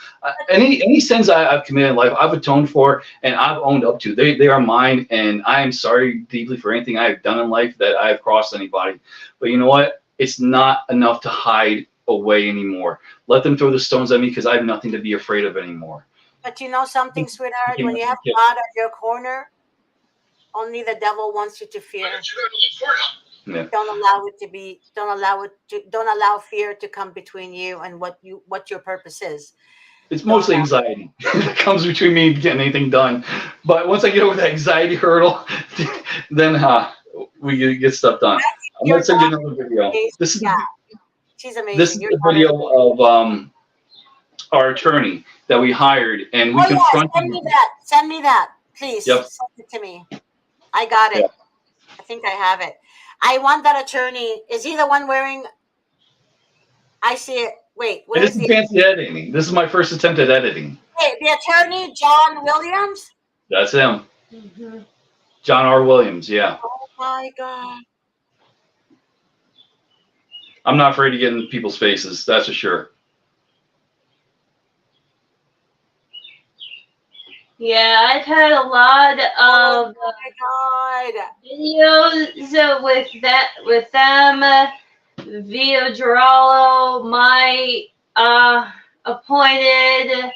Any sins I've committed in life, I've atoned for and I've owned up to. They are mine, and I am sorry deeply for anything I have done in life that I have crossed anybody. But you know what? It's not enough to hide away anymore. Let them throw the stones at me because I have nothing to be afraid of anymore. But you know something, sweetheart? When you have Yeah. God at your corner, only the devil wants you to fear. Yeah. Don't allow it to be. Don't allow fear to come between you and what your purpose is. It's mostly anxiety that comes between me and getting anything done. But once I get over that anxiety hurdle, then we get stuff done. I'm gonna send you another video. This is she's amazing. This is the video of our attorney that we hired, and we confronted him. Send me that, please. Yep. Send it to me. I got it. Yep. I think I have it. I want that attorney. Is he the one wearing? I see it. Wait, where This is is the? fancy editing. This is my first attempt at editing. Hey, the attorney, John Williams. That's him. Mm-hmm. John R. Williams. Yeah. Oh my God. I'm not afraid to get in people's faces. That's for sure. Yeah, I've had a lot of Oh my God. videos with them, Vio Girallo, my appointed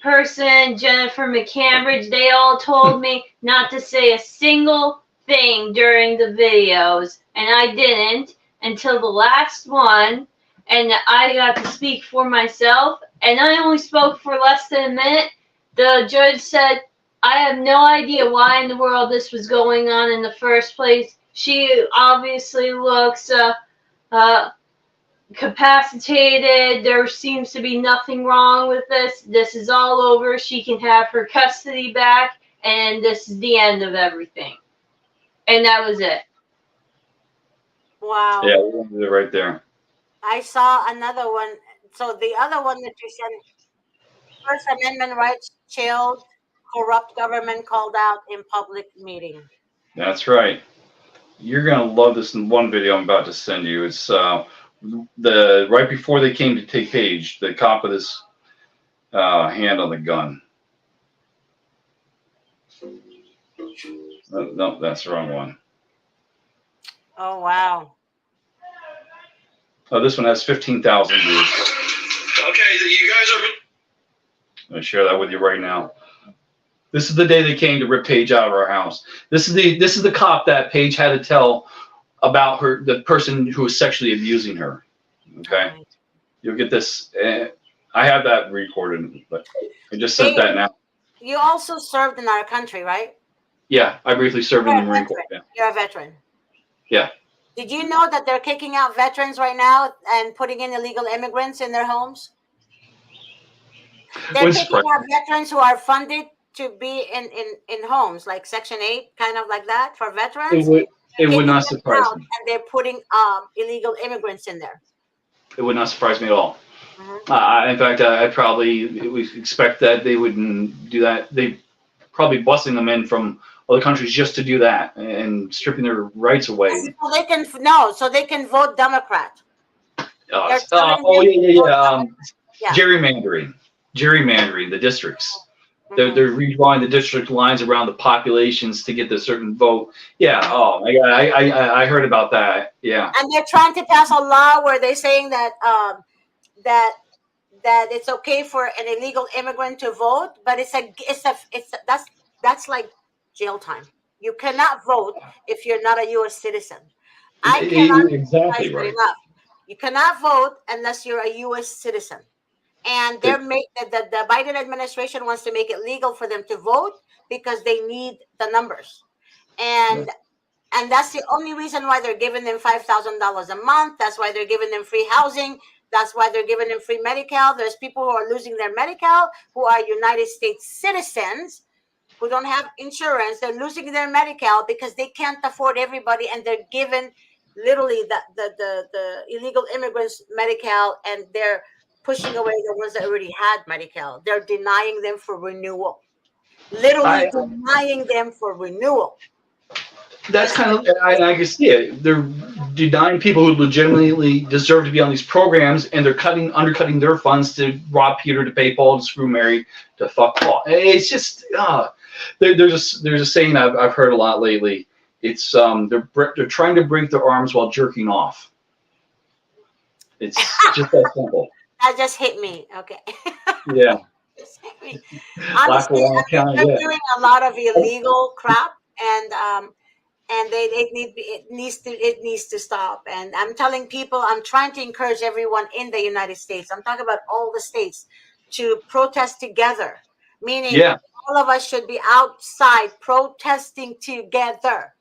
person, Jennifer McCambridge. They all told me not to say a single thing during the videos, and I didn't until the last one, and I got to speak for myself, and I only spoke for less than a minute. The judge said, I have no idea why in the world this was going on in the first place. She obviously looks capacitated. There seems to be nothing wrong with this. This is all over. She can have her custody back, and this is the end of everything. And that was it. Wow. Yeah, we're gonna do it right there. I saw another one. So the other one that you sent, First Amendment rights chilled, corrupt government called out in public meeting. That's right. You're gonna love this one video I'm about to send you. It's the right before they came to take Page, the cop with his hand on the gun. No, that's the wrong one. Oh wow. Oh, this one has 15,000 views. Okay, you guys are. I'm gonna share that with you right now. This is the day they came to rip Paige out of our house. This is the cop that Paige had to tell about the person who was sexually abusing her. Okay, you'll get this. I have that recorded, but I just sent that now. You also served in our country, right? Yeah, I briefly served in the Marine Corps. Yeah. You're a veteran. Yeah. Did you know that they're kicking out veterans right now and putting in illegal immigrants in their homes? They're kicking out veterans who are funded to be in homes, like Section 8, kind of like that for veterans. It would not surprise me. And they're putting illegal immigrants in there. It would not surprise me at all. Mm-hmm. In fact, I probably would expect that they wouldn't do that. They probably busing them in from other countries just to do that and stripping their rights away. So they can vote Democrat. Yeah. Gerrymandering the districts. Mm-hmm. They're redrawing the district lines around the populations to get the certain vote. Yeah. Oh my God. I heard about that. Yeah. And they're trying to pass a law where they're saying that that it's okay for an illegal immigrant to vote, but that's like jail time. You cannot vote if you're not a U.S. citizen. I cannot exactly right. Enough. You cannot vote unless you're a U.S. citizen. And the Biden administration wants to make it legal for them to vote because they need the numbers, and that's the only reason why they're giving them $5,000 a month. That's why they're giving them free housing. That's why they're giving them free Medi-Cal. There's people who are losing their Medi-Cal who are United States citizens who don't have insurance. They're losing their Medi-Cal because they can't afford everybody, and they're given literally the illegal immigrants Medi-Cal, and they're pushing away the ones that already had Medi-Cal. They're denying them for renewal. literally I, denying them for renewal. that's kind of, I can see it. They're denying people who legitimately deserve to be on these programs, and they're undercutting their funds to rob Peter, to pay Paul, to screw Mary, to fuck Paul. It's just, there's a saying I've heard a lot lately. It's they're trying to break their arms while jerking off. It's just that simple. That just hit me. Okay. Yeah. Just hit me. Lack of Honestly, Warren County, they're yeah. doing a lot of illegal crap, and it needs to stop. And I'm telling people, I'm trying to encourage everyone in the United States. I'm talking about all the states to protest together, meaning Yeah, all of us should be outside protesting together.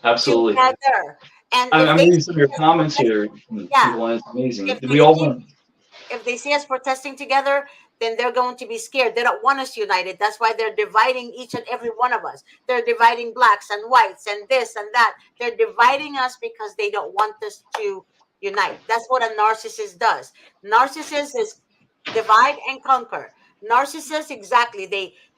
absolutely. Together. And if I'm they reading some of your see us comments here, yeah, people, and it's amazing. if We they all see want. if they see us protesting together, then they're going to be scared. They don't want us united. That's why they're dividing each and every one of us. They're dividing blacks and whites and this and that. They're dividing us because they don't want us to unite. That's what a narcissist does. Narcissist is divide and conquer. Narcissists, exactly.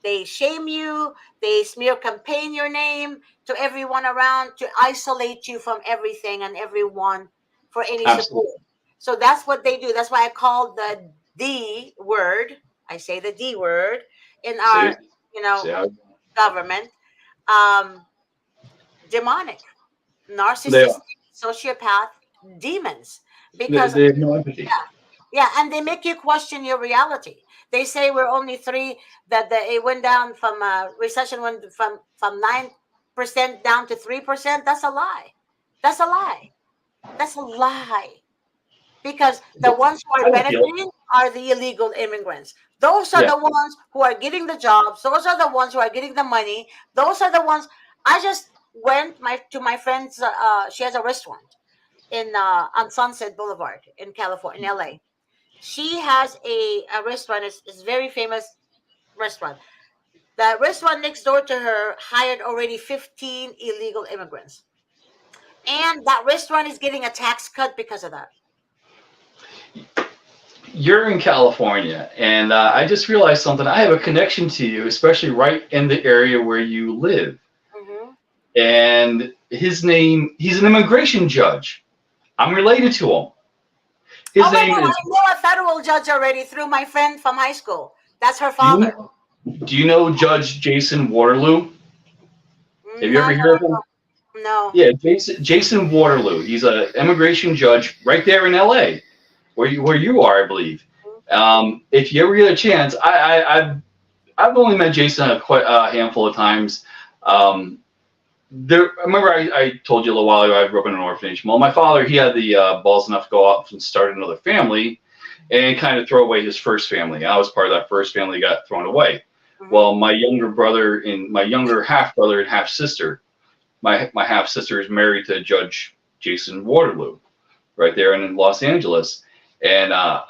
They shame you. They smear campaign your name to everyone around to isolate you from everything and everyone for any support. Absolutely. So that's what they do. That's why I call the D word. I say the D word in See, our, you know, see how government. Um, Demonic, they narcissistic, are. sociopath, demons. They, Because they have no empathy. yeah, and they make you question your reality. They say we're only three. That it went down from recession went from 9% down to 3%. That's a lie. That's a lie. That's a lie. Because the ones who are I don't feel it. benefiting are the illegal immigrants. Those are Yeah. the ones who are getting the jobs. Those are the ones who are getting the money. Those are the ones. I just went to my friend's. She has a restaurant in on Sunset Boulevard in California, in LA. She has a restaurant. It's very famous restaurant. The restaurant next door to her hired already 15 illegal immigrants, and that restaurant is getting a tax cut because of that. You're in California, and I just realized something. I have a connection to you, especially right in the area where you live. Hmm. And he's an immigration judge. I'm related to him. Oh His my name God, is, I know a federal judge already through my friend from high school. That's her do father. do you know Judge Jason Waterloo? Have you No, ever no, heard of him? no. Yeah, Jason Waterloo. He's an immigration judge right there in LA, where you are, I believe. If you ever get a chance, I've only met Jason quite a handful of times. I remember I told you a little while ago I grew up in an orphanage. Well, my father, he had the balls enough to go out and start another family and kind of throw away his first family. I was part of that first family that got thrown away. Mhm. Well, my younger half brother and half sister, my half sister is married to Judge Jason Waterloo, right there in Los Angeles, and I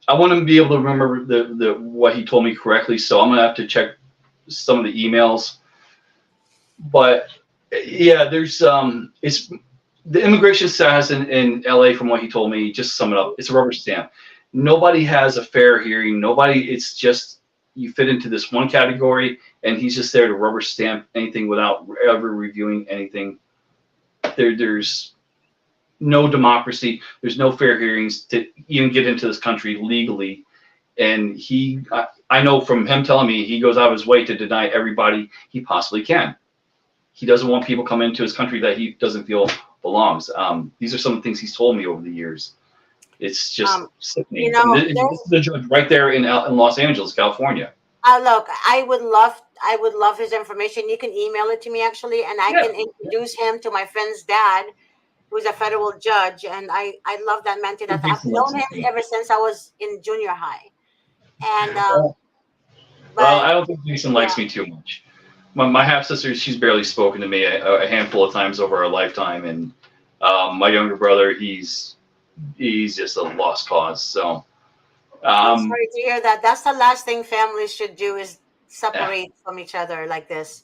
want to be able to remember the what he told me correctly, so I'm gonna have to check some of the emails. But yeah, there's it's the immigration status in LA, from what he told me. Just to sum it up, it's a rubber stamp. Nobody has a fair hearing. Nobody. It's just you fit into this one category, and he's just there to rubber stamp anything without ever reviewing anything. There's no democracy. There's no fair hearings to even get into this country legally. And I know from him telling me, he goes out of his way to deny everybody he possibly can. He doesn't want people coming into his country that he doesn't feel belongs. These are some of the things he's told me over the years. It's just sickening. You know, And this is the judge right there in Los Angeles, California. look, I would love his information. You can email it to me actually, and I Yeah. can introduce him to my friend's dad, who's a federal judge, and I love that man to death. I've known him ever since I was in junior high, and Well, but I don't think Jason likes me too much. My half sister, she's barely spoken to me a handful of times over our lifetime, and my younger brother, he's just a lost cause. So I'm sorry to hear that. That's the last thing families should do is yeah. separate from each other like this.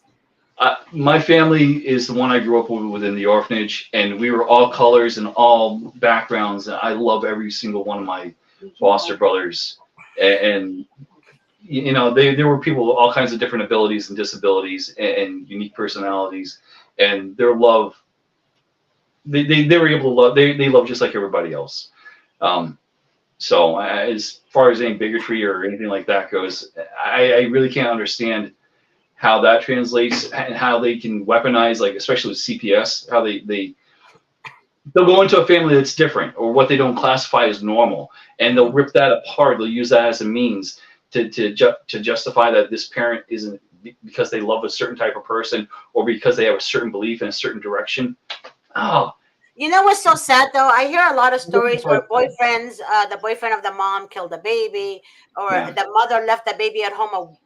My family is the one I grew up with within the orphanage, and we were all colors and all backgrounds, and I love every single one of my foster brothers. And you know, there were people with all kinds of different abilities and disabilities and unique personalities, and their love, they were able to love, they love just like everybody else. So as far as any bigotry or anything like that goes, I really can't understand how that translates and how they can weaponize, like especially with CPS, how they'll go into a family that's different or what they don't classify as normal, and they'll rip that apart. They'll use that as a means to justify that this parent isn't, because they love a certain type of person or because they have a certain belief in a certain direction. Oh, You know what's so sad though? I hear a lot of stories where boyfriends, the boyfriend of the mom killed the baby, or yeah. the mother left the baby at home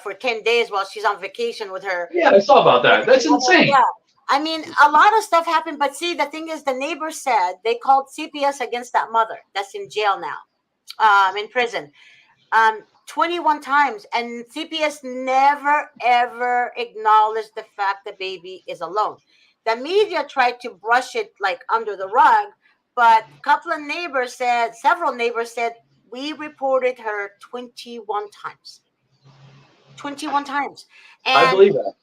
for 10 days while she's on vacation with her. Yeah, I saw about that. That's insane. Yeah. I mean, a lot of stuff happened, but see, the thing is, the neighbor said they called CPS against that mother that's in jail now, in prison, 21 times. And CPS never, ever acknowledged the fact the baby is alone. The media tried to brush it like under the rug, but several neighbors said, we reported her 21 times. 21 times. I And believe that.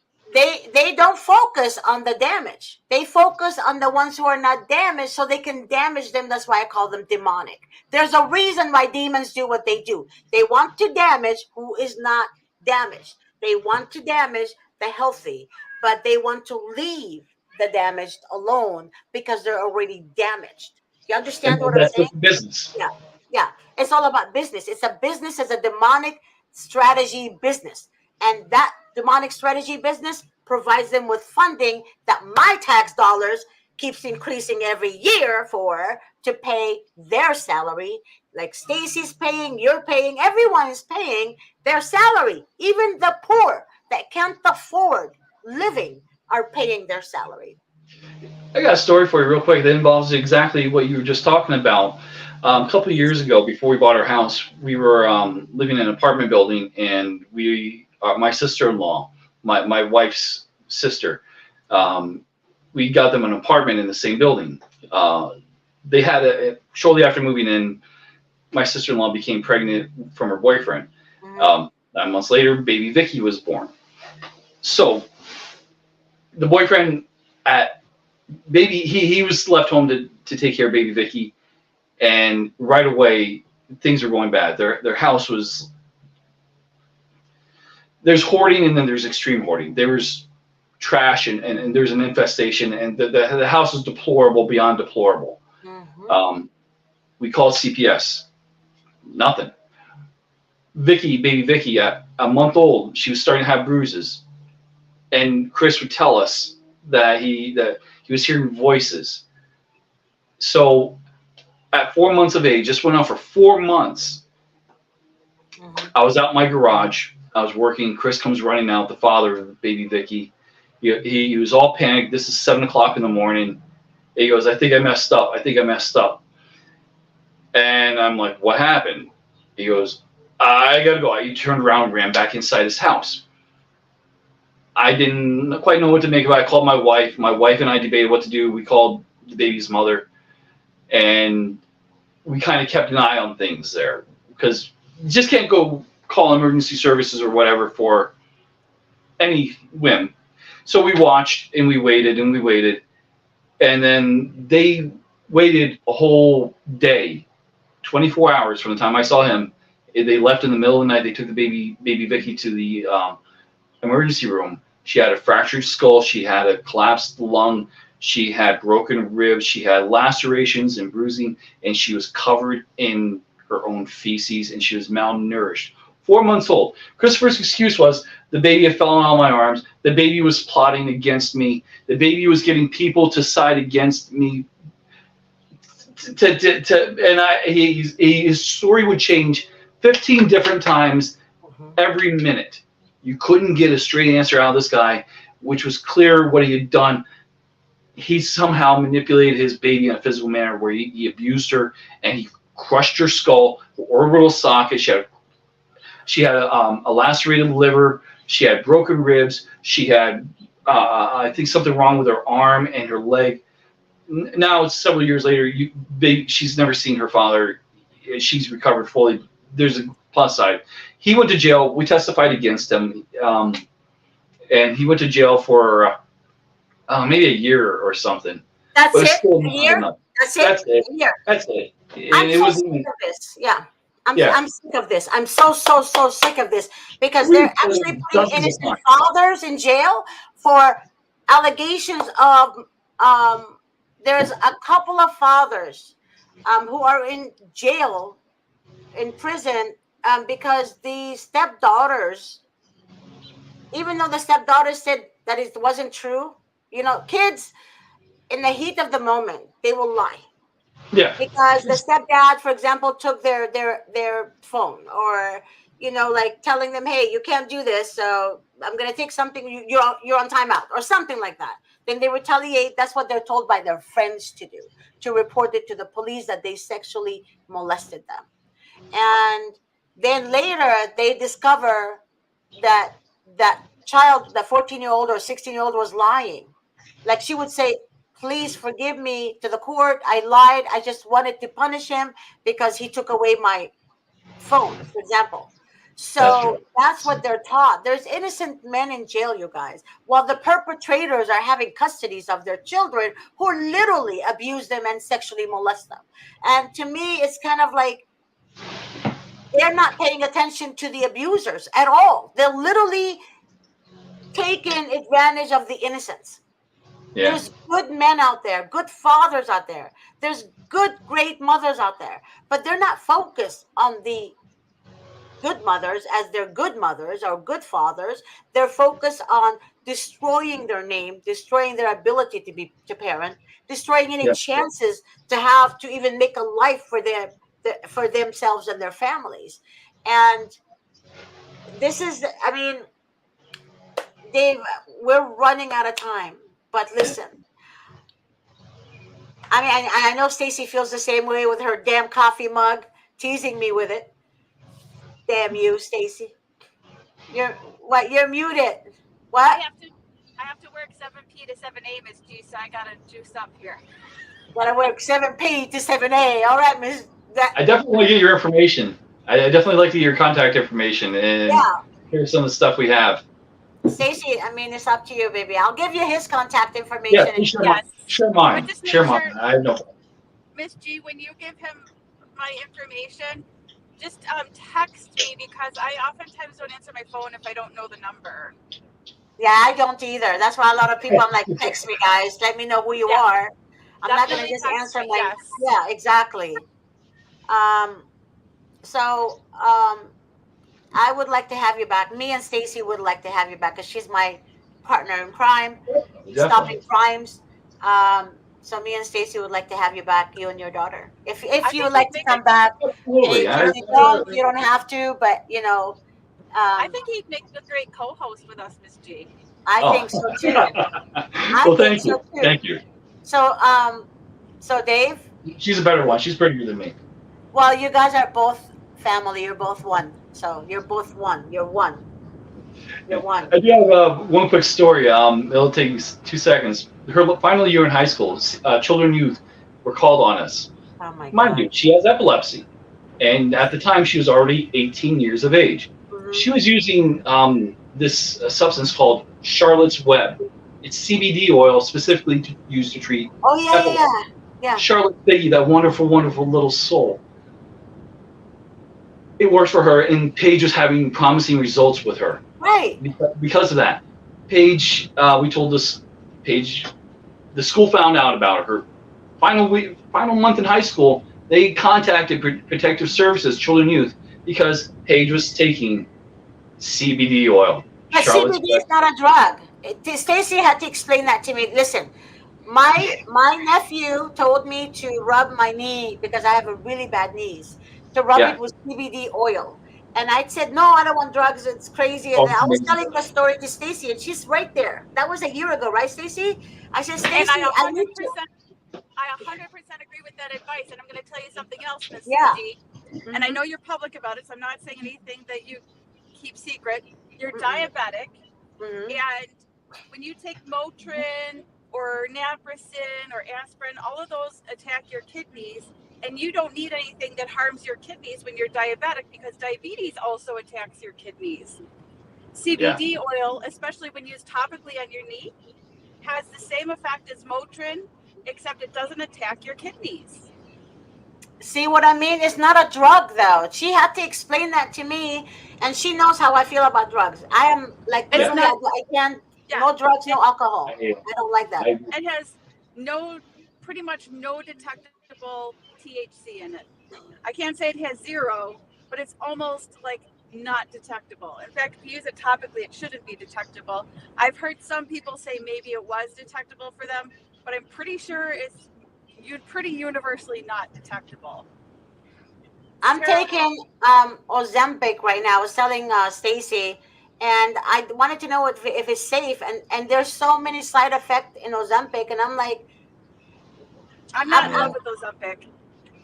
they don't focus on the damage. They focus on the ones who are not damaged so they can damage them. That's why I call them demonic. There's a reason why demons do what they do. They want to damage who is not damaged. They want to damage the healthy, but they want to leave the damaged alone because they're already damaged. You understand what I'm That's saying? the business. Yeah. Yeah. It's all about business. It's a business, as a demonic strategy business. And that demonic strategy business provides them with funding that my tax dollars keeps increasing every year to pay their salary. Like Stacy's paying, you're paying, everyone is paying their salary. Even the poor that can't afford living are paying their salary. I got a story for you real quick that involves exactly what you were just talking about. A couple of years ago, before we bought our house, we were living in an apartment building, and my sister-in-law, my wife's sister, we got them an apartment in the same building. They had shortly after moving in, my sister-in-law became pregnant from her boyfriend. 9 months later, baby Vicky was born. So the boyfriend he was left home to take care of baby Vicky, and right away things were going bad. Their house was, there's hoarding and then there's extreme hoarding. There was trash and there's an infestation, and the house was deplorable beyond deplorable. We called CPS. Nothing. Baby Vicky, at a month old, she was starting to have bruises, and Chris would tell us that he was hearing voices. So at 4 months of age, just went on for 4 months. I was out in my garage. I was working. Chris comes running out, the father of baby Vicky. He was all panicked. This is 7 o'clock in the morning. He goes, I think I messed up. And I'm like, what happened? He goes, I gotta go. He turned around and ran back inside his house. I didn't quite know what to make of it. I called my wife. My wife and I debated what to do. We called the baby's mother, and we kind of kept an eye on things there, because you just can't go call emergency services or whatever for any whim. So we watched and we waited and we waited, and then they waited a whole day, 24 hours from the time I saw him. They left in the middle of the night. They took the baby Vicky to the emergency room. She had a fractured skull. She had a collapsed lung. She had broken ribs. She had lacerations and bruising, and she was covered in her own feces, and she was malnourished. 4 months old. Christopher's excuse was the baby had fallen on my arms. The baby was plotting against me. The baby was getting people to side against me. His story would change 15 different times every minute. You couldn't get a straight answer out of this guy, which was clear what he had done. He somehow manipulated his baby in a physical manner where he abused her, and he crushed her skull, her orbital socket. She had a lacerated liver. She had broken ribs. She had, I think, something wrong with her arm and her leg. Now it's several years later. She's never seen her father. She's recovered fully. There's a plus side. he went to jail. We testified against him, and he went to jail for maybe a year or something. That's But it's it. still A not year. enough. That's it. That's it. A year. That's it. And I'm it so was sick of this. Yeah. Yeah. I'm sick of this. I'm so sick of this because We've they're done actually putting dozens of innocent times. fathers in jail for allegations of there's a couple of fathers who are in jail in prison because the stepdaughters, even though the stepdaughters said that it wasn't true, kids in the heat of the moment they will lie Yeah. because the stepdad, for example, took their phone, or like telling them, hey, you can't do this, so I'm going to take something, you're on timeout or something like that. Then they retaliate. That's what they're told by their friends to do, to report it to the police that they sexually molested them. And then later they discover that that child, the 14-year-old or 16-year-old, was lying. Like she would say, please forgive me to the court, I lied, I just wanted to punish him because he took away my phone, for example. That's So true. that's what they're taught. There's innocent men in jail, you guys, while the perpetrators are having custodies of their children who literally abuse them and sexually molest them. And to me, it's kind of like they're not paying attention to the abusers at all. They're literally taking advantage of the innocents. Yeah. There's good men out there, good fathers out there. There's good, great mothers out there, but they're not focused on the good mothers as they're good mothers or good fathers. They're focused on destroying their name, destroying their ability to parent, destroying any Yeah. chances to have to even make a life for for themselves and their families. And this is, I mean, Dave, we're running out of time. But listen, I mean, I know Stacy feels the same way with her damn coffee mug, teasing me with it. Damn you, Stacy. You're muted. What? I have to work 7 p to 7 a, Miss G, so I gotta juice up here. Gotta work 7P to 7A. All right, Miss. I definitely want to get your information. I definitely like to get your contact information and Yeah, here's some of the stuff we have. Stacy. I mean, it's up to you, baby. I'll give you his contact information. Yeah, please share Yes. share mine. But just make Share sure- mine. I have no problem. Miss G, when you give him my information, just text me because I oftentimes don't answer my phone if I don't know the number. Yeah, I don't either. That's why a lot of people, I'm like, text me, guys. Let me know who you Yeah. are. I'm not gonna Definitely just text answer me, my. yes. Yeah, exactly. So I would like to have you back. Me and Stacy would like to have you back because she's my partner in crime, stopping Definitely. crimes. So me and Stacy would like to have you back, you and your daughter. If I you would think like he'd to make come a, back, Absolutely. you don't have to, but I think he'd make a great co-host with us, Miss G. I Oh. think so too. I Well, think thank so you. too. Thank you. So Dave, She's a better one. She's prettier than me. well, you guys are both family. You're both one. So you're both one. You're one. You're one. I do have one quick story. It'll take 2 seconds. Her final year in high school, children and youth were called on us. Oh my Mind you, God. she has epilepsy. And at the time, she was already 18 years of age. Mhm. She was using this substance called Charlotte's Web. It's CBD oil specifically used to treat Oh yeah, epilepsy. yeah. Charlotte Figgy, that wonderful, wonderful little soul. It works for her, and Paige was having promising results with her. Right. Because of that, Paige, we told this, Paige, the school found out about her. Final month in high school, they contacted Protective Services, Children and Youth, because Paige was taking CBD oil. But Charlotte's CBD is not a drug. Stacy had to explain that to me. Listen, my nephew told me to rub my knee because I have a really bad knees. To rub Yeah. it with CBD oil. And I said, no, I don't want drugs. It's crazy. And Oh, I was amazing. telling the story to Stacy, and she's right there. That was a year ago, right, Stacy? I said, And Stacy, I I need to. 100% agree with that advice. And I'm going to tell you something else, Miss Yeah. G. And I know you're public about it, so I'm not saying anything that you keep secret. You're Mhm. diabetic, Mhm. and when you take Motrin or Naproxen or aspirin, all of those attack your kidneys, and you don't need anything that harms your kidneys when you're diabetic, because diabetes also attacks your kidneys. CBD oil, especially when used topically on your knee, has the same effect as Motrin, except it doesn't attack your kidneys. See what I mean? It's not a drug, though. She had to explain that to me, and she knows how I feel about drugs. I am like, It's literally, not, I can't, yeah, no drugs, no alcohol. I, I don't like that. it has pretty much no detectable THC in it. I can't say it has zero, but it's almost like not detectable. In fact, if you use it topically, it shouldn't be detectable. I've heard some people say maybe it was detectable for them, but I'm pretty sure it's pretty universally not detectable. I'm Terrible. taking Ozempic right now. I was telling Stacy, and I wanted to know if it's safe. And there's so many side effects in Ozempic, and I'm like, I'm not in I'm love with Ozempic.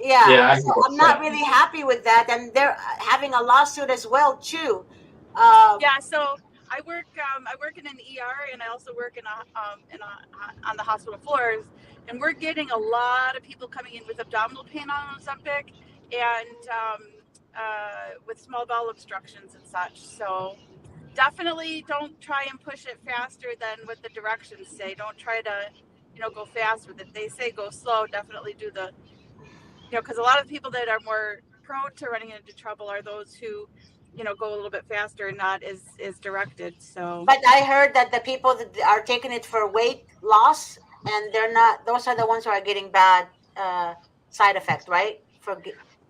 yeah. yeah, I So think I'm that's not really happy with that, and they're having a lawsuit as well too. Yeah, so I work in an ER, and I also work on the hospital floors, and we're getting a lot of people coming in with abdominal pain on Ozempic, and with small bowel obstructions and such. So definitely don't try and push it faster than what the directions say. Don't try to, go fast with it. They say go slow. Definitely do because a lot of people that are more prone to running into trouble are those who, go a little bit faster and not as directed. So But I heard that the people that are taking it for weight loss, and they're not. Those are the ones who are getting bad side effect, right?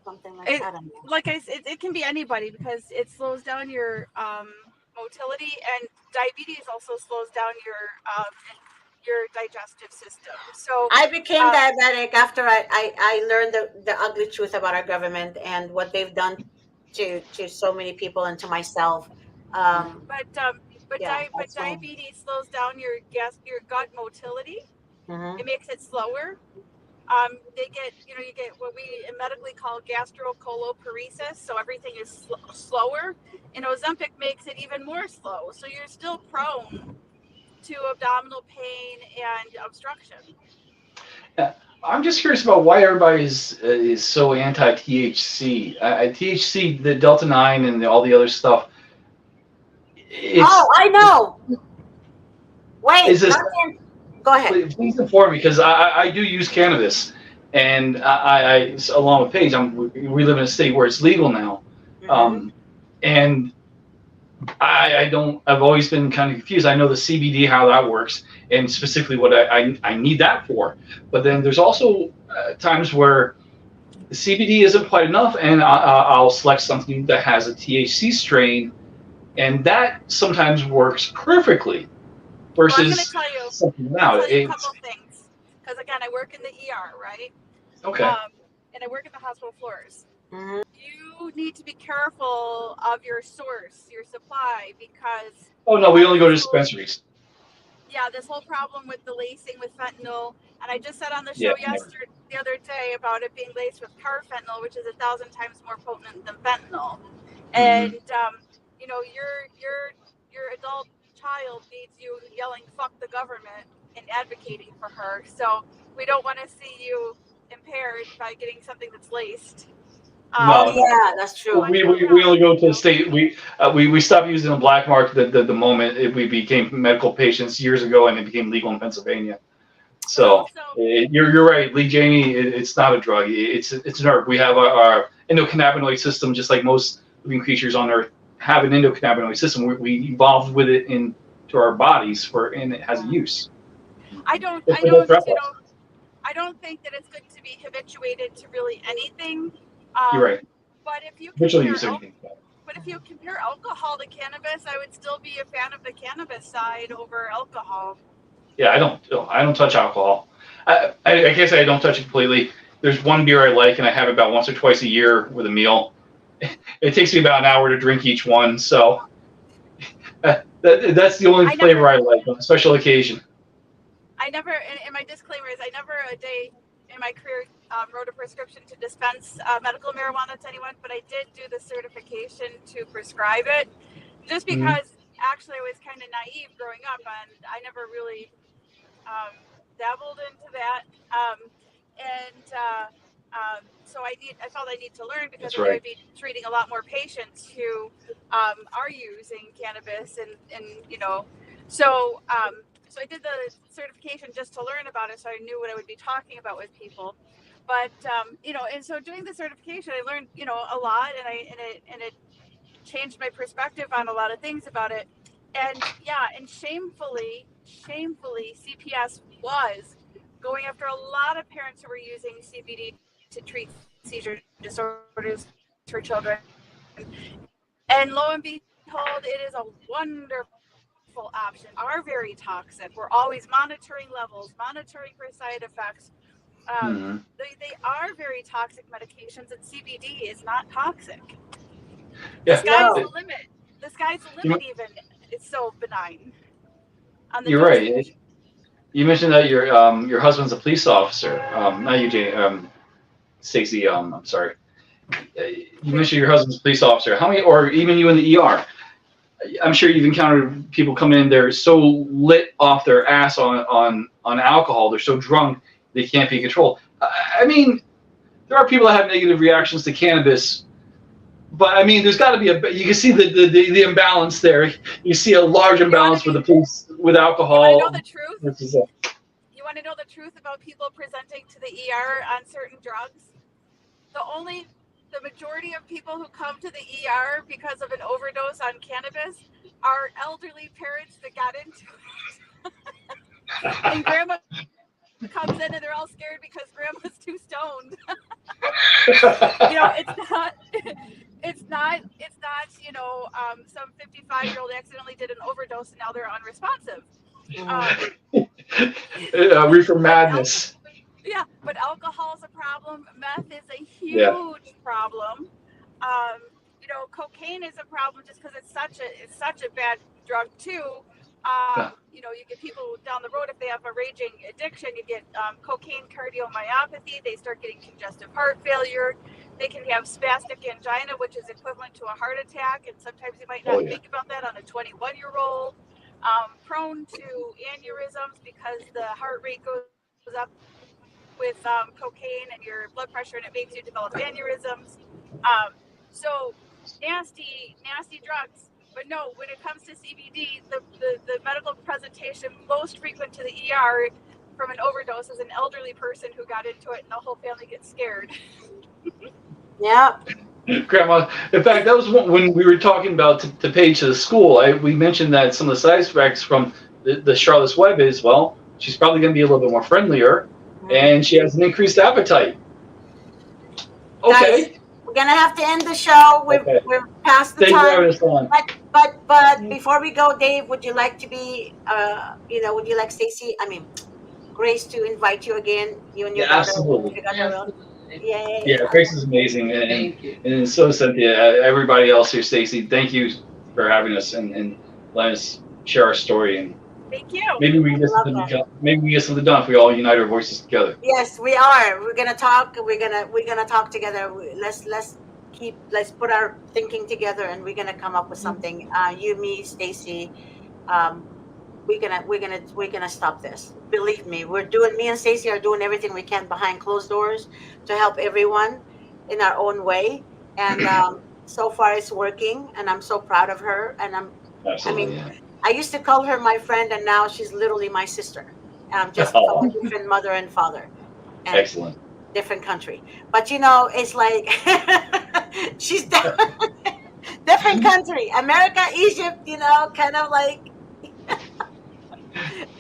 Something like, it, I don't know. like I said, it can be anybody because it slows down your motility, and diabetes also slows down your digestive system. So I became um, diabetic after I learned the ugly truth about our government and what they've done to so many people and to myself. Um, but yeah, that's why. diabetes slows down your gut motility. Mhm. It makes it slower. They get, you get what we medically call gastrocoloparesis, so everything is slower. And Ozempic makes it even more slow, so you're still prone to abdominal pain and obstruction. Yeah. I'm just curious about why everybody is so anti THC. THC, the Delta 9 and all the other stuff. Oh, It's I know. Wait, is this go ahead. please inform me because I do use cannabis, and I along with Paige, we live in a state where it's legal now, Hmm. and I don't. I've always been kind of confused. I know the CBD how that works, and specifically what I need that for. But then there's also times where the CBD isn't quite enough, and I'll select something that has a THC strain, and that sometimes works perfectly. Well, I'm going to Versus tell you, something I'm going to now. tell you a couple It's of things, because again, I work in the ER, right? okay. And I work at the hospital floors. Hmm. You need to be careful of your source, your supply, because Oh no, we of only go to this whole dispensaries. this whole problem with the lacing with fentanyl. And I just said on the Yeah, show never. the other day about it being laced with carfentanil, which is 1,000 times more potent than fentanyl. Hmm. And your adult child needs you yelling "fuck the government" and advocating for her. So we don't want to see you impaired by getting something that's laced. Oh No, no. yeah, that's You true. want your We only health, go to the state. We stopped using the black market the moment we became medical patients years ago, and it became legal in Pennsylvania. Well, So so you're right, Lee Jamie. It's not a drug. It's an herb. We have our endocannabinoid system, just like most living creatures on Earth have an endocannabinoid system. We evolved with it into our bodies and it has a use. I don't, It's I for both don't, reptiles. I don't think that it's good to be habituated to really anything. You're right. But if you Habitual compare use anything. alcohol to cannabis, I would still be a fan of the cannabis side over alcohol. Yeah, I don't touch alcohol. I guess I don't touch it completely. There's one beer I like, and I have it about once or twice a year with a meal. It takes me about an hour to drink each one, so that's the only I never, flavor I like on a special occasion. and my disclaimer is I never a day in my career wrote a prescription to dispense medical marijuana to anyone, but I did do the certification to prescribe it, just Mhm. because actually I was kind of naive growing up, and I never really dabbled into that. And So I felt I need to learn because That's then I right. would be treating a lot more patients who are using cannabis, and so I did the certification just to learn about it, so I knew what I would be talking about with people. But and so doing the certification, I learned a lot, and it changed my perspective on a lot of things about it. And yeah, and shamefully, CPS was going after a lot of parents who were using CBD to treat seizure disorders for children. And lo and behold, it is a wonderful option. Are very toxic. We're always monitoring levels, monitoring for side effects. Hmm. They are very toxic medications, and CBD is not toxic. The Yeah, sky's No. the limit. The sky's the you, limit. Even it's so benign on the you're right. dosage. You mentioned that your husband's a police officer. Not you, Jane. Stacey. I'm sorry. You mentioned your husband's a police officer. How many, or even you in the ER? I'm sure you've encountered people come in. They're so lit off their ass on alcohol. They're so drunk they can't be controlled. I mean, there are people that have negative reactions to cannabis. But I mean, there's got to be you can see the imbalance there. You see a large You want imbalance to with be? the police with You want to know alcohol the truth? versus. You want to know the truth about people presenting to the ER on certain drugs? The majority of people who come to the ER because of an overdose on cannabis are elderly parents that got into it, and grandma comes in and they're all scared because grandma's too stoned. It's not some 55-year-old accidentally did an overdose and now they're unresponsive. Um, Reefer but madness. but alcohol is a problem. Meth is a Yeah. huge problem. Cocaine is a problem just because it's such a bad drug too. Yeah. You get people down the road if they have a raging addiction. You get cocaine cardiomyopathy. They start getting congestive heart failure. They can have spastic angina, which is equivalent to a heart attack, and sometimes you might not Oh yeah. think about that on a 21-year-old. Prone to aneurysms because the heart rate goes up with cocaine and your blood pressure, and it makes you develop aneurysms. So nasty drugs. But no, when it comes to CBD, the medical presentation most frequent to the ER from an overdose is an elderly person who got into it, and the whole family gets scared. Yeah. Grandma. In fact, that was when we were talking about to pay to the school. We mentioned that some of the side effects from the Charlotte's Web is, well, she's probably going to be a little bit more friendlier, and she has an increased appetite. Guys, Okay. we're gonna have to end the show. Okay. We're past the Thank you for time. having us on. But before we go, Dave, would you like to be would you like Grace to invite you again, you and your Yeah, daughter absolutely. together? Yay. Yeah, Grace is amazing, Thank you. and so is Cynthia. Everybody else here, Stacy, thank you for having us and letting us share our story. And Thank you. maybe we get Love something that. done. Maybe we get something done if we all unite our voices together. Yes, we are. We're gonna talk. We're gonna talk together. Let's put our thinking together, and we're gonna come up with something. You, me, Stacy. We're gonna stop this. Believe me, me and Stacy are doing everything we can behind closed doors to help everyone in our own way. And so far it's working, and I'm so proud of her. And Absolutely. Yeah. I used to call her my friend, and now she's literally my sister. Just from Oh, a different mother and father, and excellent. different country. But it's like she's different country, America, Egypt. Kind of like.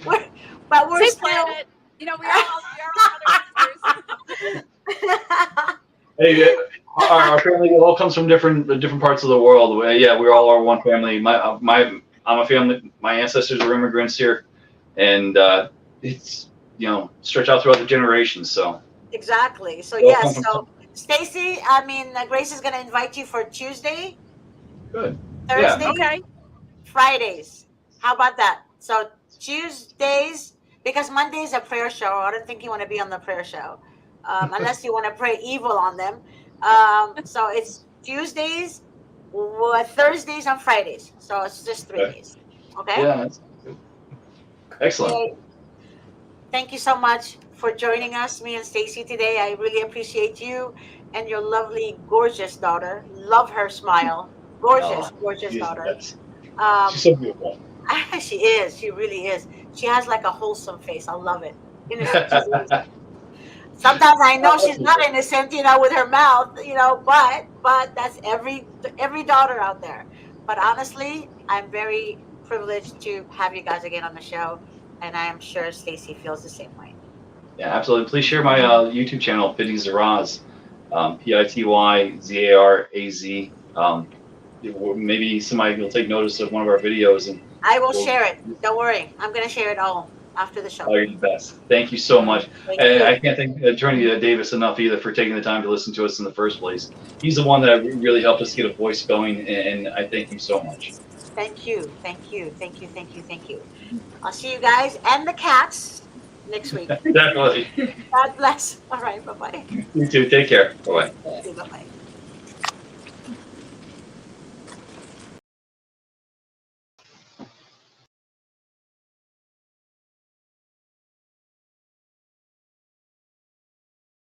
But we're Same still. planet. We are all sisters. Hey, our family all comes from different parts of the world. Yeah, we all are one family. I'm a family. My ancestors were immigrants here, and it's stretch out throughout the generations. So Exactly. So we all yes. come from So Stacy, Grace is gonna invite you for Tuesday, good. Thursday, Yeah. Okay. Fridays. How about that? So Tuesdays, because Monday is a prayer show. I don't think you want to be on the prayer show, unless you want to pray evil on them. So it's Tuesdays, Thursdays, and Fridays. So it's just 3 Okay. days. Okay. Yeah. That's good. Excellent. Yay. Thank you so much for joining us, me and Stacy today. I really appreciate you and your lovely, gorgeous daughter. Love her smile. Oh, Gorgeous daughter. that's she's Um, so beautiful. she is. She really is. She has like a wholesome face. I love it. Innocent. She's innocent. Sometimes I know she's not innocent, with her mouth, but that's every daughter out there. But honestly, I'm very privileged to have you guys again on the show, and I am sure Stacy feels the same way. Yeah, absolutely. Please share my YouTube channel, Pitty Zaraz, Pittyzaraz. Maybe somebody will take notice of one of our videos and I will we'll. share it. Don't worry. I'm going to share it all after the show. Oh, you're the best. Thank you so much. Thank And you. I can't thank Attorney Davis enough either for taking the time to listen to us in the first place. He's the one that really helped us get a voice going, and I thank you so much. Thank you. Thank you. Thank you. Thank you. Thank you. I'll see you guys and the cats next week. Definitely. God bless. All right. Bye-bye. You too. Take care. Bye-bye.